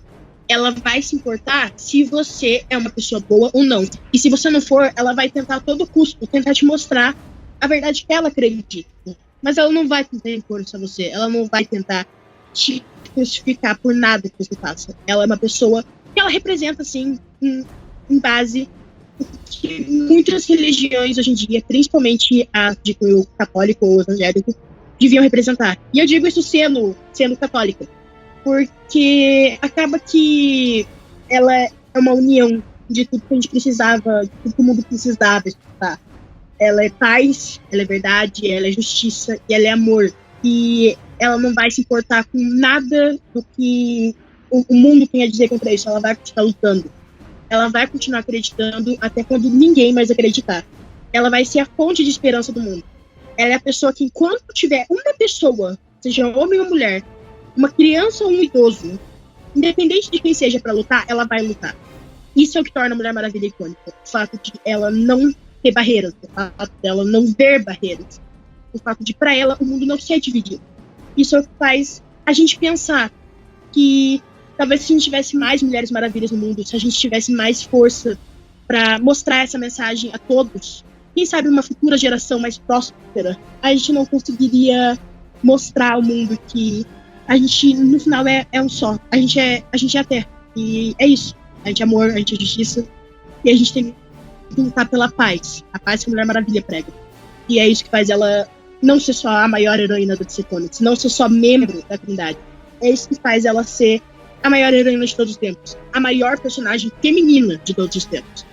Ela vai se importar se você é uma pessoa boa ou não. E se você não for, ela vai tentar a todo custo, tentar te mostrar a verdade que ela acredita. Mas ela não vai tentar impor isso a você. Ela não vai tentar te crucificar por nada que você faça. Ela é uma pessoa que ela representa, assim, em base que muitas religiões hoje em dia, principalmente a de cunho católico ou evangélico, deviam representar. E eu digo isso sendo católica. Porque acaba que ela é uma união de tudo que a gente precisava, de tudo que o mundo precisava escutar. Ela é paz, ela é verdade, ela é justiça e ela é amor. E ela não vai se importar com nada do que o mundo tem a dizer contra isso. Ela vai continuar lutando. Ela vai continuar acreditando até quando ninguém mais acreditar. Ela vai ser a fonte de esperança do mundo. Ela é a pessoa que, enquanto tiver uma pessoa, seja homem ou mulher, uma criança ou um idoso, independente de quem seja para lutar, ela vai lutar. Isso é o que torna a Mulher Maravilha icônica. O fato de ela não ter barreiras, o fato dela não ver barreiras, o fato de, para ela, o mundo não ser dividido. Isso é o que faz a gente pensar que talvez se a gente tivesse mais Mulheres Maravilhas no mundo, se a gente tivesse mais força para mostrar essa mensagem a todos, quem sabe uma futura geração mais próspera, a gente não conseguiria mostrar ao mundo que a gente, no final, é um só. A gente é a Terra. E é isso. A gente é amor, a gente é justiça. E a gente tem que lutar pela paz. A paz que a Mulher Maravilha prega. E é isso que faz ela não ser só a maior heroína da DC Comics, não ser só membro da Trindade. É isso que faz ela ser a maior heroína de todos os tempos. A maior personagem feminina de todos os tempos.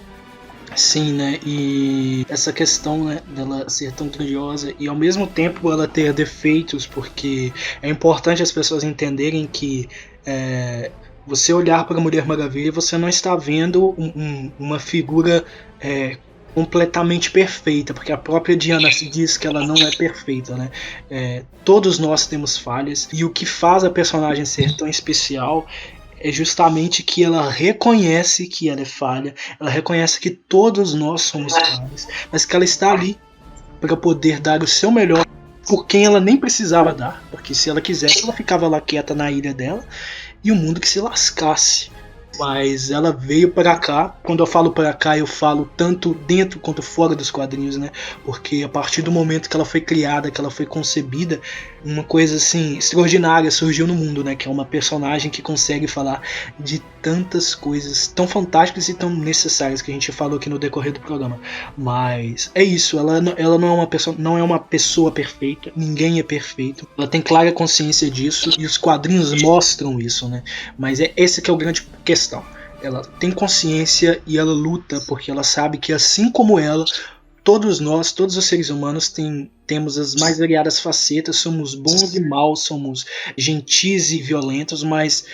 Sim, né? E essa questão, né, dela ser tão grandiosa e ao mesmo tempo ela ter defeitos, porque é importante as pessoas entenderem que você olhar para a Mulher Maravilha, você não está vendo uma figura completamente perfeita, porque a própria Diana diz que ela não é perfeita, né? Todos nós temos falhas, e o que faz a personagem ser tão especial é justamente que ela reconhece que ela é falha, ela reconhece que todos nós somos falhas, mas que ela está ali para poder dar o seu melhor por quem ela nem precisava dar, porque se ela quisesse ela ficava lá quieta na ilha dela e o mundo que se lascasse. Mas ela veio para cá. Quando eu falo para cá, eu falo tanto dentro quanto fora dos quadrinhos, né? Porque a partir do momento que ela foi criada, que ela foi concebida, uma coisa assim extraordinária surgiu no mundo, né? Que é uma personagem que consegue falar de tantas coisas tão fantásticas e tão necessárias que a gente falou aqui no decorrer do programa. Mas é isso. Ela não é uma pessoa perfeita. Ninguém é perfeito. Ela tem clara consciência disso e os quadrinhos mostram isso, né? Mas esse que é o grande questão. Ela tem consciência e ela luta porque ela sabe que, assim como ela, todos nós, todos os seres humanos temos as mais variadas facetas, somos bons e maus, somos gentis e violentos, mas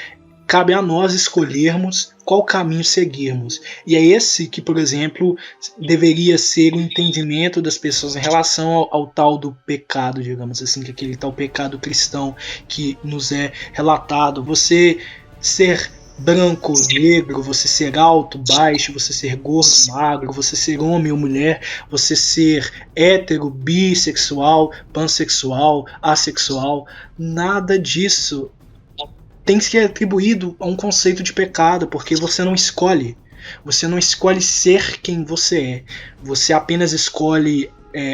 cabe a nós escolhermos qual caminho seguirmos. E é esse que, por exemplo, deveria ser o entendimento das pessoas em relação ao tal do pecado, digamos assim, que aquele tal pecado cristão que nos é relatado. Você ser branco, negro, você ser alto, baixo, você ser gordo, magro, você ser homem ou mulher, você ser hétero, bissexual, pansexual, assexual, nada disso tem que ser atribuído a um conceito de pecado, porque você não escolhe. Você não escolhe ser quem você é. Você apenas escolhe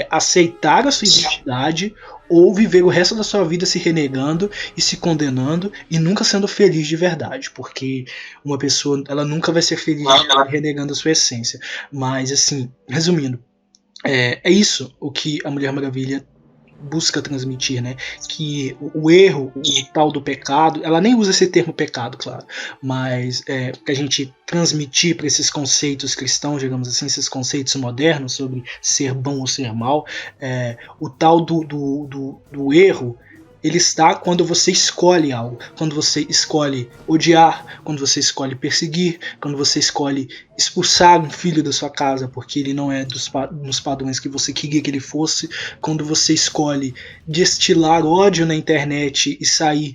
aceitar a sua identidade ou viver o resto da sua vida se renegando e se condenando e nunca sendo feliz de verdade, porque uma pessoa ela nunca vai ser feliz renegando a sua essência. Mas assim, resumindo, é isso o que a Mulher Maravilha busca transmitir, né? Que o erro, o tal do pecado, ela nem usa esse termo pecado, claro, mas que a gente transmitir para esses conceitos cristãos, digamos assim, esses conceitos modernos sobre ser bom ou ser mal, o tal do erro, ele está quando você escolhe algo, quando você escolhe odiar, quando você escolhe perseguir, quando você escolhe expulsar um filho da sua casa porque ele não é nos padrões que você queria que ele fosse, quando você escolhe destilar ódio na internet e sair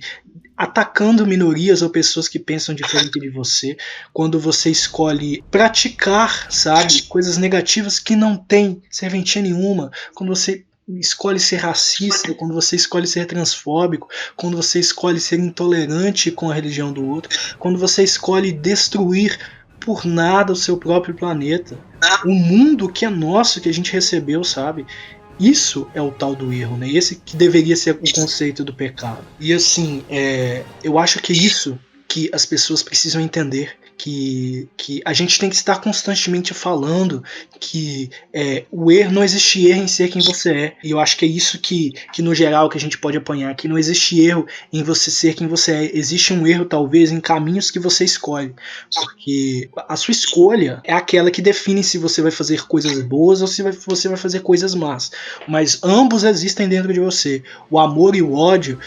atacando minorias ou pessoas que pensam diferente de você, quando você escolhe praticar, sabe, coisas negativas que não tem serventia nenhuma, quando você escolhe ser racista, quando você escolhe ser transfóbico, quando você escolhe ser intolerante com a religião do outro, quando você escolhe destruir por nada o seu próprio planeta, o mundo que é nosso, que a gente recebeu, sabe? Isso é o tal do erro, né? Esse que deveria ser o conceito do pecado. E assim, eu acho que é isso que as pessoas precisam entender, que a gente tem que estar constantemente falando que o erro, não existe erro em ser quem você é. E eu acho que é isso que no geral que a gente pode apanhar, que não existe erro em você ser quem você é. Existe um erro talvez em caminhos que você escolhe, porque a sua escolha é aquela que define se você vai fazer coisas boas ou se você vai fazer coisas más, mas ambos existem dentro de você. O amor e o ódio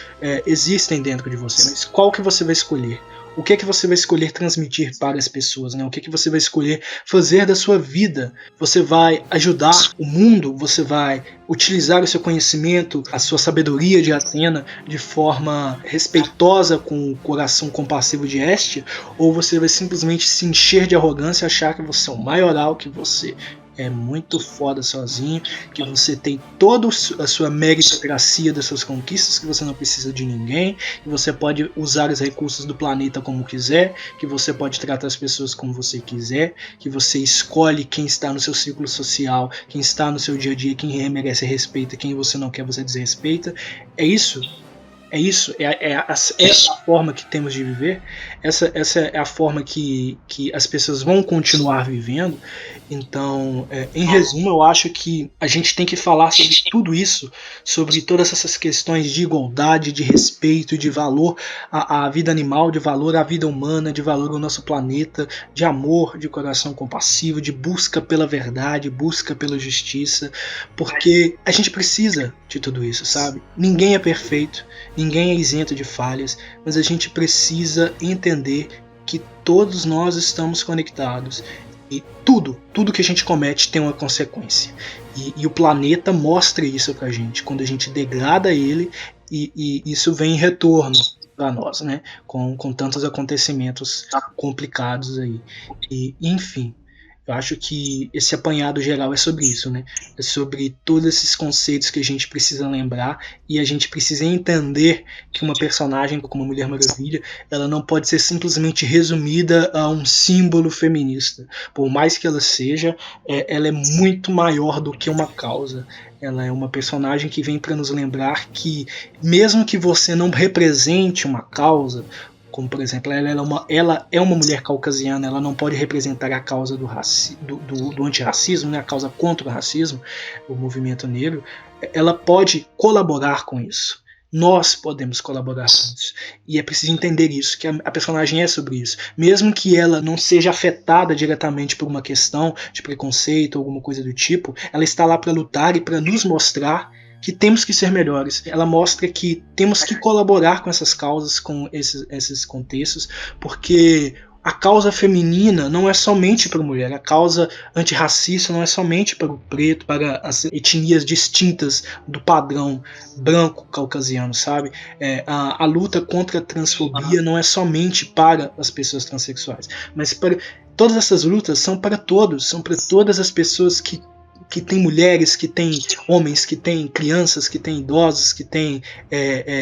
existem dentro de você, mas qual que você vai escolher? o que é que você vai escolher transmitir para as pessoas, né? O que é que você vai escolher fazer da sua vida? Você vai ajudar o mundo? Você vai utilizar o seu conhecimento, a sua sabedoria de Atena de forma respeitosa com o coração compassivo de Hestia? Ou você vai simplesmente se encher de arrogância e achar que você é o maioral, que você é muito foda sozinho, que você tem toda a sua meritocracia das suas conquistas, que você não precisa de ninguém, que você pode usar os recursos do planeta como quiser, que você pode tratar as pessoas como você quiser, que você escolhe quem está no seu círculo social, quem está no seu dia a dia, quem merece respeito, quem você não quer, você desrespeita. É isso. É a forma que temos de viver, essa é a forma que as pessoas vão continuar vivendo. Então, em resumo, eu acho que a gente tem que falar sobre tudo isso, sobre todas essas questões de igualdade, de respeito, de valor à vida animal, de valor à vida humana, de valor ao nosso planeta, de amor, de coração compassivo, de busca pela verdade, busca pela justiça, porque a gente precisa de tudo isso, sabe? Ninguém é perfeito, ninguém é isento de falhas, mas a gente precisa entender que todos nós estamos conectados e tudo que a gente comete tem uma consequência. E o planeta mostra isso pra gente, quando a gente degrada ele e isso vem em retorno para nós, né? Com tantos acontecimentos complicados aí. E, enfim, eu acho que esse apanhado geral é sobre isso, né? É sobre todos esses conceitos que a gente precisa lembrar e a gente precisa entender que uma personagem como a Mulher Maravilha, ela não pode ser simplesmente resumida a um símbolo feminista. Por mais que ela seja, ela é muito maior do que uma causa. Ela é uma personagem que vem para nos lembrar que, mesmo que você não represente uma causa, como por exemplo, ela é uma mulher caucasiana, ela não pode representar a causa do antirracismo, né, a causa contra o racismo, o movimento negro, ela pode colaborar com isso. Nós podemos colaborar com isso. E é preciso entender isso, que a personagem é sobre isso. Mesmo que ela não seja afetada diretamente por uma questão de preconceito ou alguma coisa do tipo, ela está lá para lutar e para nos mostrar que temos que ser melhores. Ela mostra que temos que colaborar com essas causas, com esses contextos, porque a causa feminina não é somente para a mulher, a causa antirracista não é somente para o preto, para as etnias distintas do padrão branco caucasiano, sabe? A luta contra a transfobia não é somente para as pessoas transexuais, mas para todas essas lutas são para todos, são para todas as pessoas que tem mulheres, que tem homens, que tem crianças, que tem idosos, que tem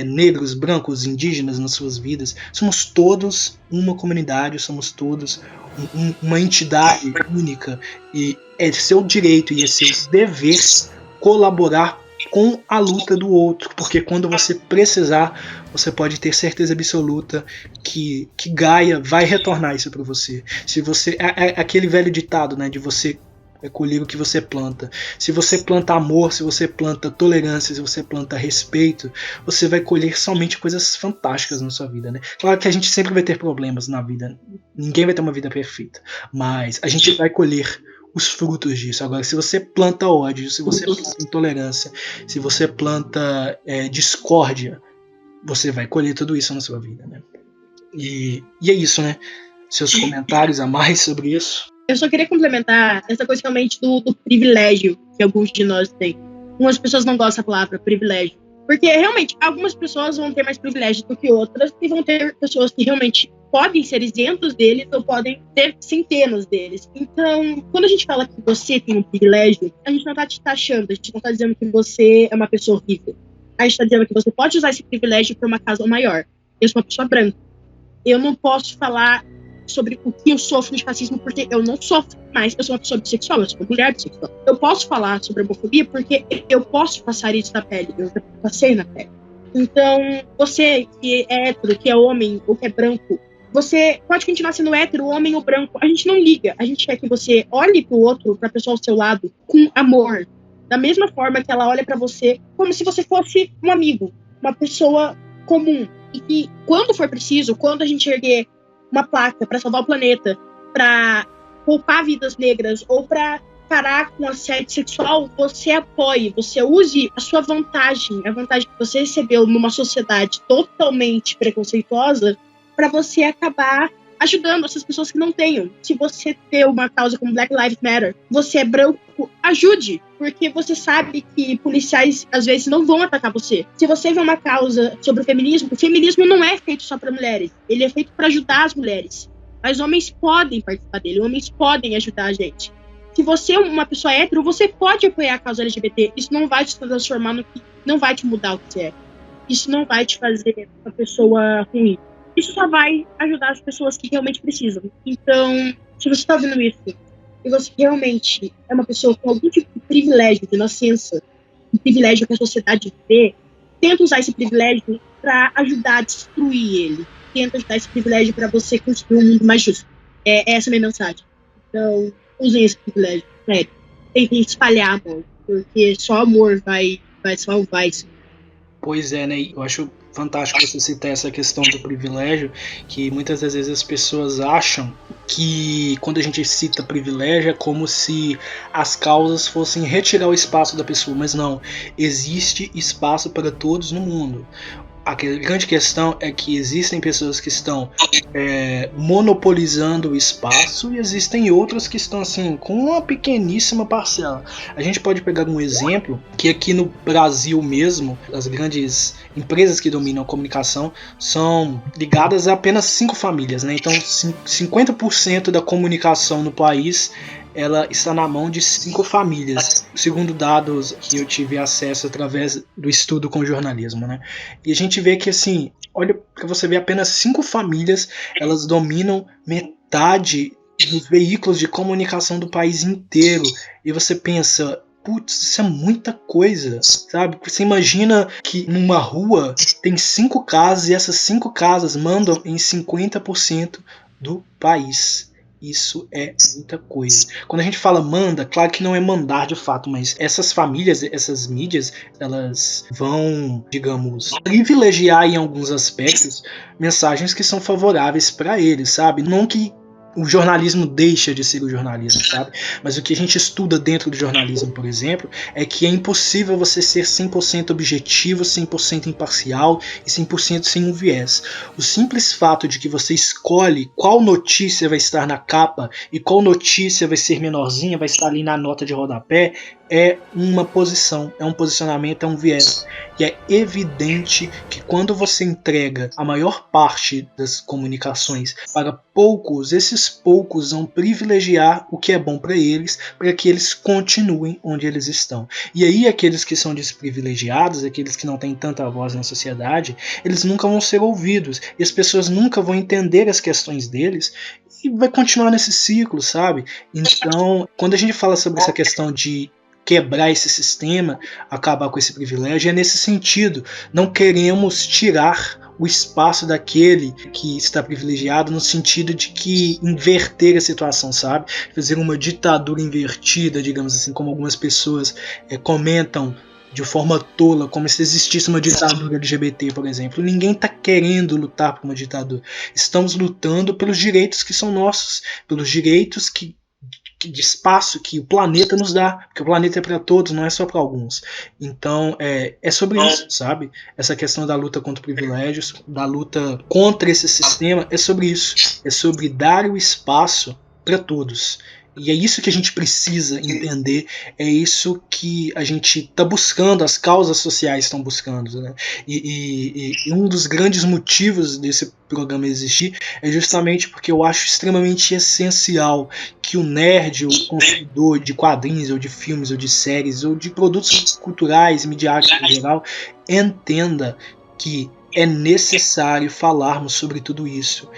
negros, brancos, indígenas nas suas vidas. Somos todos uma comunidade, somos todos uma entidade única. E é seu direito e é seu dever colaborar com a luta do outro, porque quando você precisar, você pode ter certeza absoluta que Gaia vai retornar isso para você. Se você aquele velho ditado, né, de você colher o que você planta. Se você planta amor, se você planta tolerância, se você planta respeito, você vai colher somente coisas fantásticas na sua vida, né? Claro que a gente sempre vai ter problemas na vida, ninguém vai ter uma vida perfeita, mas a gente vai colher os frutos disso. Agora, se você planta ódio, se você planta intolerância, se você planta discórdia, você vai colher tudo isso na sua vida, né? E é isso, né? Seus comentários a mais sobre isso? Eu só queria complementar essa coisa realmente do privilégio que alguns de nós têm. Algumas pessoas não gostam da palavra privilégio, porque realmente algumas pessoas vão ter mais privilégio do que outras e vão ter pessoas que realmente podem ser isentos deles ou podem ter centenas deles. Então, quando a gente fala que você tem um privilégio, a gente não está te taxando, a gente não está dizendo que você é uma pessoa horrível. A gente está dizendo que você pode usar esse privilégio para uma causa maior. Eu sou uma pessoa branca. Eu não posso falar sobre o que eu sofro de racismo, porque eu não sofro, mas eu sou uma pessoa bissexual, eu sou uma mulher bissexual. Eu posso falar sobre homofobia porque eu posso passar isso na pele, eu já passei na pele. Então, você que é hétero, que é homem ou que é branco, você pode continuar sendo hétero, homem ou branco, a gente não liga, a gente quer que você olhe pro outro, pra pessoa ao seu lado, com amor, da mesma forma que ela olha pra você, como se você fosse um amigo, uma pessoa comum, e que quando for preciso, quando a gente erguer uma placa para salvar o planeta, para poupar vidas negras ou para parar com assédio sexual, você apoie, você use a sua vantagem, a vantagem que você recebeu numa sociedade totalmente preconceituosa para você acabar ajudando essas pessoas que não tenham. Se você ter uma causa como Black Lives Matter, você é branco, ajude, porque você sabe que policiais às vezes não vão atacar você. Se você vê uma causa sobre o feminismo não é feito só para mulheres, ele é feito para ajudar as mulheres. Mas homens podem participar dele, homens podem ajudar a gente. Se você é uma pessoa hétero, você pode apoiar a causa LGBT. Isso não vai te transformar no que, não vai te mudar o que você é. Isso não vai te fazer uma pessoa ruim. Isso só vai ajudar as pessoas que realmente precisam. Então, se você está ouvindo isso e você realmente é uma pessoa com algum tipo de privilégio, de nascença, um privilégio que a sociedade vê, tenta usar esse privilégio para ajudar a destruir ele. Tenta ajudar esse privilégio para você construir um mundo mais justo. Essa é a minha mensagem. Então, usem esse privilégio. Sério. Tentem espalhar amor, porque só amor vai salvar isso. Pois é, né? Eu acho fantástico você citar essa questão do privilégio, que muitas das vezes as pessoas acham que quando a gente cita privilégio é como se as causas fossem retirar o espaço da pessoa, mas não, existe espaço para todos no mundo. A grande questão é que existem pessoas que estão monopolizando o espaço e existem outras que estão assim com uma pequeníssima parcela. A gente pode pegar um exemplo que aqui no Brasil mesmo, as grandes empresas que dominam a comunicação são ligadas a apenas 5 famílias, né? Então 50% da comunicação no país ela está na mão de 5 famílias, segundo dados que eu tive acesso através do estudo com jornalismo, né? E a gente vê que, assim, olha, para você ver, apenas 5 famílias, elas dominam metade dos veículos de comunicação do país inteiro. E você pensa, putz, isso é muita coisa, sabe? Você imagina que numa rua tem 5 casas e essas 5 casas mandam em 50% do país. Isso é muita coisa. Quando a gente fala manda, claro que não é mandar de fato, mas essas famílias, essas mídias, elas vão, digamos, privilegiar em alguns aspectos mensagens que são favoráveis para eles, sabe? Não que o jornalismo deixa de ser o jornalismo, sabe? Mas o que a gente estuda dentro do jornalismo, por exemplo, é que é impossível você ser 100% objetivo, 100% imparcial e 100% sem um viés. O simples fato de que você escolhe qual notícia vai estar na capa e qual notícia vai ser menorzinha, vai estar ali na nota de rodapé, é uma posição, é um posicionamento, é um viés. E é evidente que quando você entrega a maior parte das comunicações para poucos, esses poucos vão privilegiar o que é bom para eles, para que eles continuem onde eles estão. E aí aqueles que são desprivilegiados, aqueles que não têm tanta voz na sociedade, eles nunca vão ser ouvidos. E as pessoas nunca vão entender as questões deles e vai continuar nesse ciclo, sabe? Então, quando a gente fala sobre essa questão de quebrar esse sistema, acabar com esse privilégio, é nesse sentido. Não queremos tirar o espaço daquele que está privilegiado, no sentido de que inverter a situação, sabe? Fazer uma ditadura invertida, digamos assim, como algumas pessoas comentam de forma tola, como se existisse uma ditadura LGBT, por exemplo. Ninguém está querendo lutar por uma ditadura. Estamos lutando pelos direitos que são nossos, pelos direitos de espaço que o planeta nos dá, porque o planeta é para todos, não é só para alguns. Então é sobre isso, sabe? Essa questão da luta contra privilégios, da luta contra esse sistema, é sobre isso. É sobre dar o espaço para todos. E é isso que a gente precisa entender, é isso que a gente está buscando, as causas sociais estão buscando, né? E um dos grandes motivos desse programa existir é justamente porque eu acho extremamente essencial que o nerd, o consumidor de quadrinhos, ou de filmes, ou de séries, ou de produtos culturais, midiáticos em geral, entenda que é necessário falarmos sobre tudo isso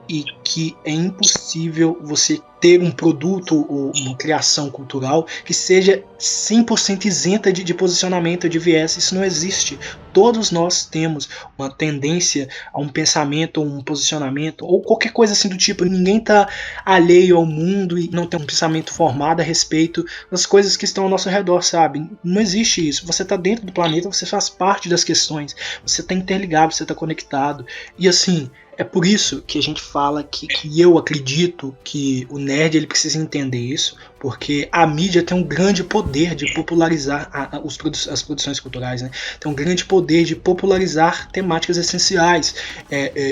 e que é impossível você ter um produto ou uma criação cultural que seja 100% isenta de posicionamento, de viés. Isso não existe. Todos nós temos uma tendência a um pensamento, ou um posicionamento, ou qualquer coisa assim do tipo. Ninguém está alheio ao mundo e não tem um pensamento formado a respeito das coisas que estão ao nosso redor, sabe? Não existe isso. Você está dentro do planeta, você faz parte das questões, você está interligado, você está conectado. E assim, é por isso que a gente fala que eu acredito que o nerd nerd ele precisa entender isso, porque a mídia tem um grande poder de popularizar as produções culturais, né? Tem um grande poder de popularizar temáticas essenciais.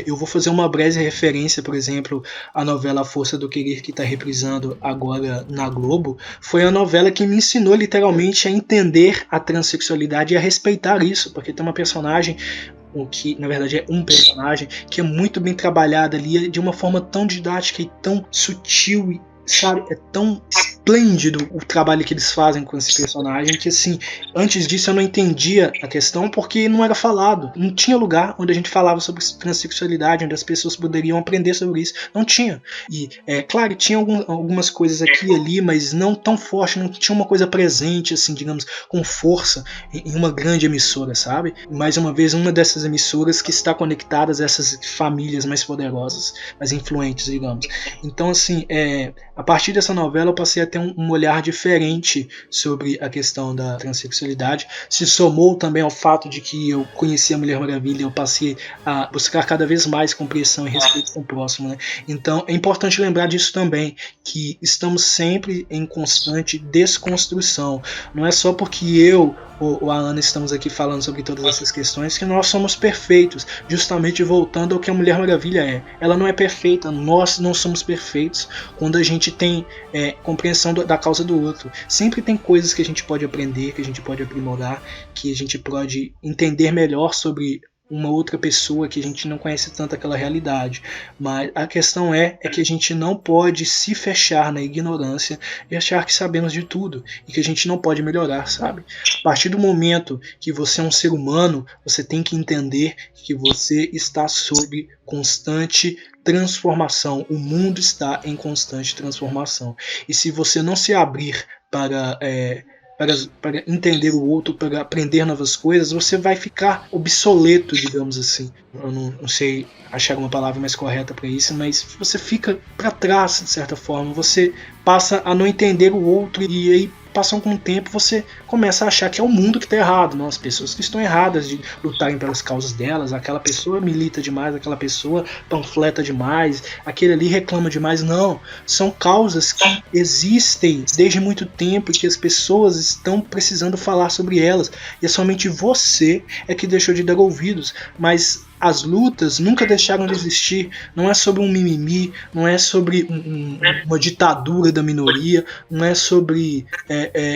Eu vou fazer uma breve referência, por exemplo, à novela A Força do Querer, que está reprisando agora na Globo. Foi a novela que me ensinou literalmente a entender a transexualidade e a respeitar isso, porque tem uma personagem, o que na verdade é um personagem, que é muito bem trabalhado ali, de uma forma tão didática e tão sutil, sabe? É tão esplêndido o trabalho que eles fazem com esse personagem, que assim, antes disso eu não entendia a questão, porque não era falado, não tinha lugar onde a gente falava sobre transexualidade, onde as pessoas poderiam aprender sobre isso, não tinha. E claro, tinha algumas coisas aqui e ali, mas não tão forte, não tinha uma coisa presente, assim, digamos, com força em uma grande emissora, sabe? Mais uma vez, uma dessas emissoras que está conectada a essas famílias mais poderosas, mais influentes, digamos. Então, assim, a partir dessa novela eu passei a ter um olhar diferente sobre a questão da transexualidade. Se somou também ao fato de que eu conheci a Mulher Maravilha, eu passei a buscar cada vez mais compreensão e respeito com o próximo, né? Então é importante lembrar disso também, que estamos sempre em constante desconstrução. Não é só porque eu ou a Ana estamos aqui falando sobre todas essas questões que nós somos perfeitos, justamente voltando ao que a Mulher Maravilha é. Ela não é perfeita, nós não somos perfeitos quando a gente tem compreensão da causa do outro. Sempre tem coisas que a gente pode aprender, que a gente pode aprimorar, que a gente pode entender melhor sobre uma outra pessoa que a gente não conhece tanto aquela realidade. Mas a questão é que a gente não pode se fechar na ignorância e achar que sabemos de tudo e que a gente não pode melhorar, sabe? A partir do momento que você é um ser humano, você tem que entender que você está sob constante transformação. O mundo está em constante transformação. E se você não se abrir para entender o outro, para aprender novas coisas, você vai ficar obsoleto, digamos assim. Eu não sei achar uma palavra mais correta para isso, mas você fica para trás, de certa forma. Você passa a não entender o outro e aí passam com o tempo, você começa a achar que é o mundo que está errado, não as pessoas que estão erradas de lutarem pelas causas delas, aquela pessoa milita demais, aquela pessoa panfleta demais, aquele ali reclama demais. Não, são causas que existem desde muito tempo e que as pessoas estão precisando falar sobre elas, e é somente você que deixou de dar ouvidos, mas as lutas nunca deixaram de existir. Não é sobre um mimimi, não é sobre uma ditadura da minoria, não é sobre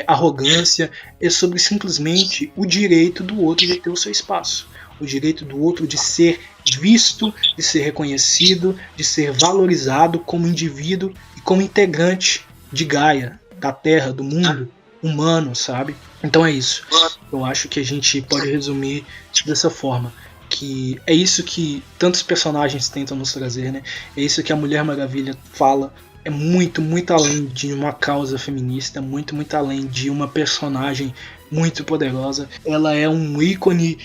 arrogância, é sobre simplesmente o direito do outro de ter o seu espaço, o direito do outro de ser visto, de ser reconhecido, de ser valorizado como indivíduo e como integrante de Gaia, da Terra, do mundo humano, sabe? Então é isso. Eu acho que a gente pode resumir dessa forma, que é isso que tantos personagens tentam nos trazer, né? É isso que a Mulher Maravilha fala. É muito, muito além de uma causa feminista, muito, muito além de uma personagem muito poderosa. Ela é um ícone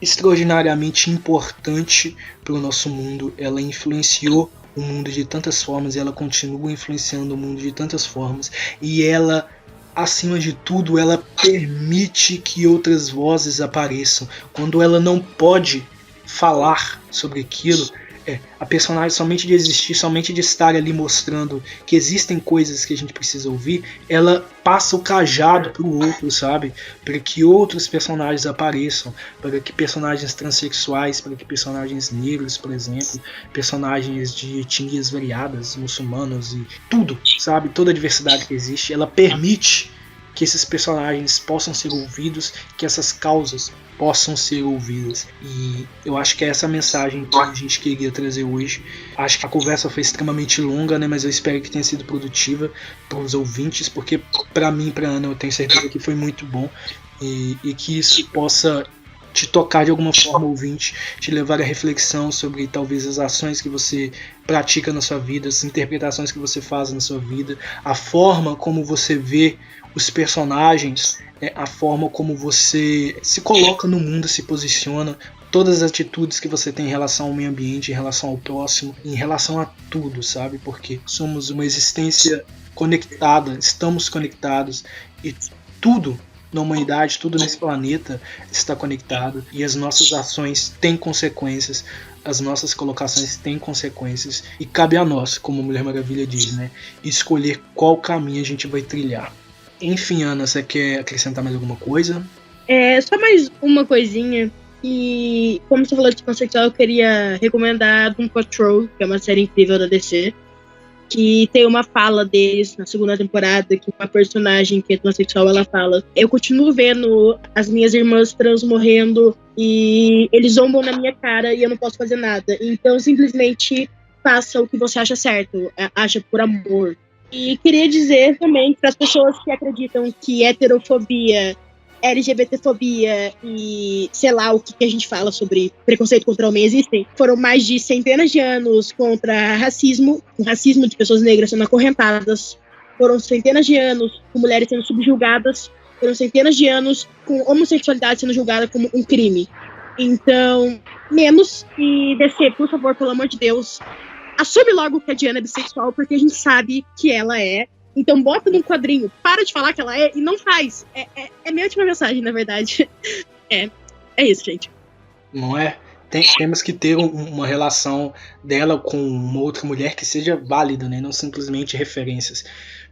extraordinariamente importante para o nosso mundo. Ela influenciou o mundo de tantas formas e ela continua influenciando o mundo de tantas formas. E ela, acima de tudo, ela permite que outras vozes apareçam. Quando ela não pode falar sobre aquilo, a personagem, somente de existir, somente de estar ali mostrando que existem coisas que a gente precisa ouvir, ela passa o cajado para o outro, sabe? Para que outros personagens apareçam, para que personagens transexuais, para que personagens negros, por exemplo, personagens de etnias variadas, muçulmanos e tudo, sabe? Toda a diversidade que existe, ela permite que esses personagens possam ser ouvidos, que essas causas possam ser ouvidas. E eu acho que é essa mensagem que a gente queria trazer hoje. Acho que a conversa foi extremamente longa, né? Mas eu espero que tenha sido produtiva para os ouvintes, porque para mim, para Ana, eu tenho certeza que foi muito bom, e que isso possa te tocar de alguma forma, ouvinte, te levar à reflexão sobre talvez as ações que você pratica na sua vida, as interpretações que você faz na sua vida, a forma como você vê os personagens, a forma como você se coloca no mundo, se posiciona, todas as atitudes que você tem em relação ao meio ambiente, em relação ao próximo, em relação a tudo, sabe? Porque somos uma existência conectada, estamos conectados, e tudo na humanidade, tudo nesse planeta está conectado e as nossas ações têm consequências, as nossas colocações têm consequências e cabe a nós, como Mulher Maravilha diz, né, escolher qual caminho a gente vai trilhar. Enfim, Ana, você quer acrescentar mais alguma coisa? Só mais uma coisinha. E como você falou de pansexual, eu queria recomendar Doom Patrol, que é uma série incrível da DC, que tem uma fala deles na segunda temporada, que uma personagem que é transexual, ela fala: eu continuo vendo as minhas irmãs trans morrendo e eles zombam na minha cara e eu não posso fazer nada. Então simplesmente faça o que você acha certo, acha por amor. E queria dizer também para as pessoas que acreditam que heterofobia, LGBTfobia e sei lá o que a gente fala sobre preconceito contra o homem existem, foram mais de centenas de anos contra racismo, o racismo de pessoas negras sendo acorrentadas, foram centenas de anos com mulheres sendo subjugadas, foram centenas de anos com homossexualidade sendo julgada como um crime. Então, menos, e DC, por favor, pelo amor de Deus, assume logo que a Diana é bissexual, porque a gente sabe que ela é. Então bota num quadrinho, para de falar que ela é e não faz. É minha última mensagem, na verdade. É isso, gente. Não é? Temos que ter uma relação dela com uma outra mulher que seja válida, né? Não simplesmente referências.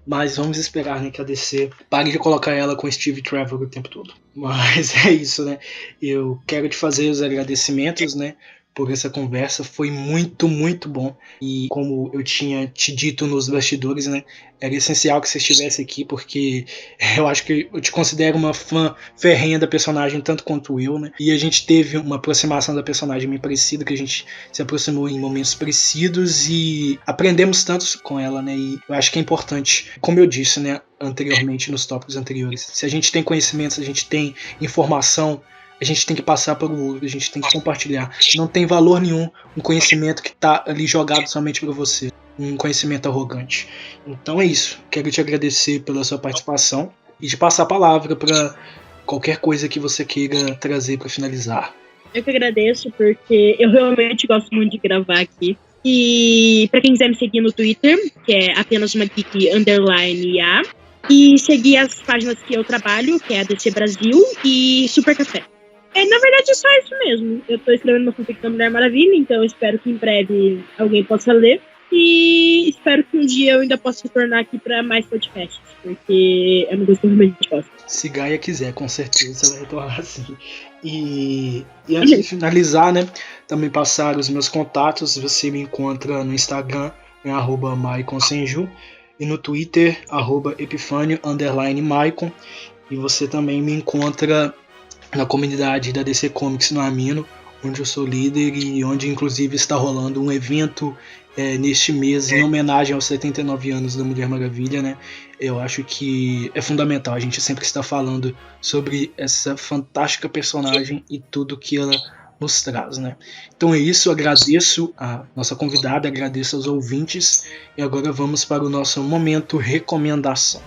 Mas vamos esperar, né, que a DC pare de colocar ela com Steve Trevor o tempo todo. Mas é isso, né? Eu quero te fazer os agradecimentos, né, por essa conversa, foi muito, muito bom. E como eu tinha te dito nos bastidores, né, era essencial que você estivesse aqui, porque eu acho que eu te considero uma fã ferrenha da personagem, tanto quanto eu, né, e a gente teve uma aproximação da personagem bem parecida, que a gente se aproximou em momentos parecidos e aprendemos tanto com ela, né, e eu acho que é importante, como eu disse, né, anteriormente, nos tópicos anteriores, se a gente tem conhecimento, se a gente tem informação, a gente tem que passar para o outro, a gente tem que compartilhar. Não tem valor nenhum um conhecimento que está ali jogado somente para você, um conhecimento arrogante. Então é isso. Quero te agradecer pela sua participação e te passar a palavra para qualquer coisa que você queira trazer para finalizar. Eu que agradeço, porque eu realmente gosto muito de gravar aqui. E para quem quiser me seguir no Twitter, que é apenas uma geek _a, e seguir as páginas que eu trabalho, que é a DC Brasil e Super Café. Na verdade, é só isso mesmo. Eu tô escrevendo uma fanfic da Mulher Maravilha, então eu espero que em breve alguém possa ler. E espero que um dia eu ainda possa retornar aqui para mais podcasts, porque é uma coisa que eu realmente gosto. Se Gaia quiser, com certeza você vai retornar sim. E antes de finalizar, né, também passar os meus contatos. Você me encontra no Instagram, @maiconsenju, e no Twitter, @epifanio_maicon. E você também me encontra na comunidade da DC Comics no Amino, onde eu sou líder e onde inclusive está rolando um evento neste mês em homenagem aos 79 anos da Mulher Maravilha, né? Eu acho que é fundamental a gente sempre estar falando sobre essa fantástica personagem e tudo que ela nos traz, né? Então é isso, agradeço a nossa convidada, agradeço aos ouvintes e agora vamos para o nosso momento recomendação.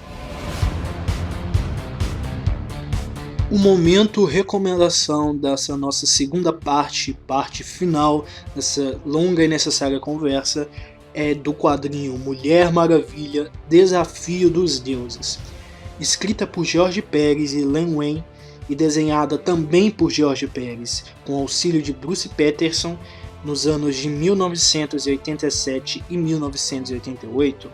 O momento recomendação dessa nossa segunda parte final dessa longa e necessária conversa é do quadrinho Mulher Maravilha, Desafio dos Deuses, escrita por Jorge Pérez e Len Wein e desenhada também por Jorge Pérez, com auxílio de Bruce Patterson nos anos de 1987 e 1988.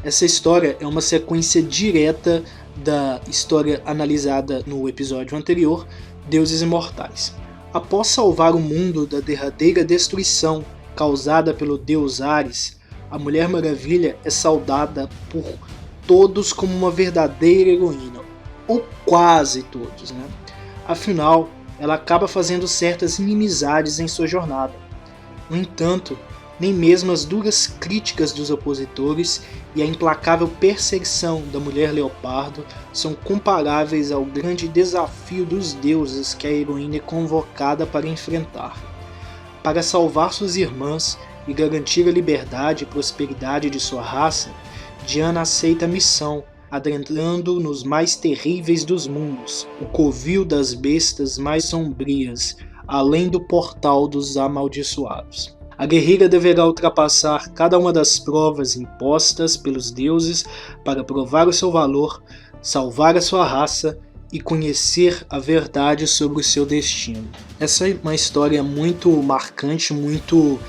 Essa história é uma sequência direta da história analisada no episódio anterior, Deuses Imortais. Após salvar o mundo da derradeira destruição causada pelo deus Ares, a Mulher Maravilha é saudada por todos como uma verdadeira heroína, ou quase todos, né? Afinal, ela acaba fazendo certas inimizades em sua jornada. No entanto, nem mesmo as duras críticas dos opositores e a implacável perseguição da Mulher Leopardo são comparáveis ao grande desafio dos deuses que a heroína é convocada para enfrentar. Para salvar suas irmãs e garantir a liberdade e prosperidade de sua raça, Diana aceita a missão, adentrando nos mais terríveis dos mundos, o covil das bestas mais sombrias, além do portal dos amaldiçoados. A guerreira deverá ultrapassar cada uma das provas impostas pelos deuses para provar o seu valor, salvar a sua raça e conhecer a verdade sobre o seu destino. Essa é uma história muito marcante, muito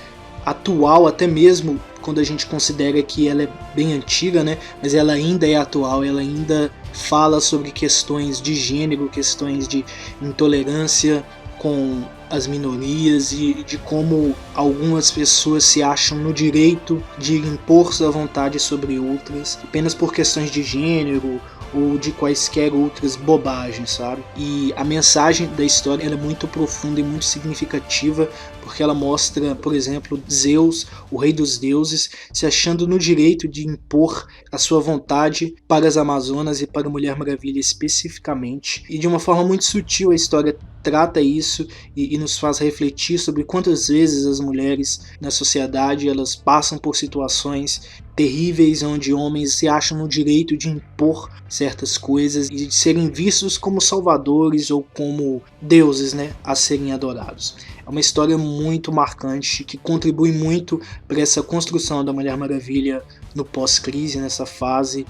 atual, até mesmo quando a gente considera que ela é bem antiga, né? Mas ela ainda é atual, ela ainda fala sobre questões de gênero, questões de intolerância com as minorias e de como algumas pessoas se acham no direito de impor sua vontade sobre outras apenas por questões de gênero ou de quaisquer outras bobagens, sabe? E a mensagem da história é muito profunda e muito significativa, porque ela mostra, por exemplo, Zeus, o rei dos deuses, se achando no direito de impor a sua vontade para as Amazonas e para a Mulher Maravilha especificamente. E de uma forma muito sutil a história trata isso e nos faz refletir sobre quantas vezes as mulheres na sociedade elas passam por situações terríveis onde homens se acham no direito de impor certas coisas e de serem vistos como salvadores ou como deuses, né, a serem adorados. É uma história muito marcante que contribui muito para essa construção da Mulher Maravilha no pós-crise, nessa fase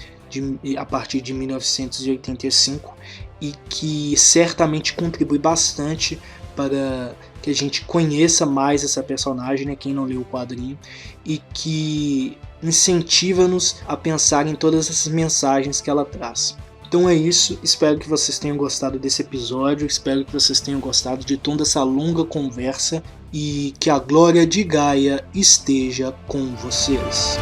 a partir de 1985, e que certamente contribui bastante para que a gente conheça mais essa personagem, né, quem não leu o quadrinho, e que incentiva-nos a pensar em todas essas mensagens que ela traz. Então é isso, espero que vocês tenham gostado desse episódio, espero que vocês tenham gostado de toda essa longa conversa e que a glória de Gaia esteja com vocês.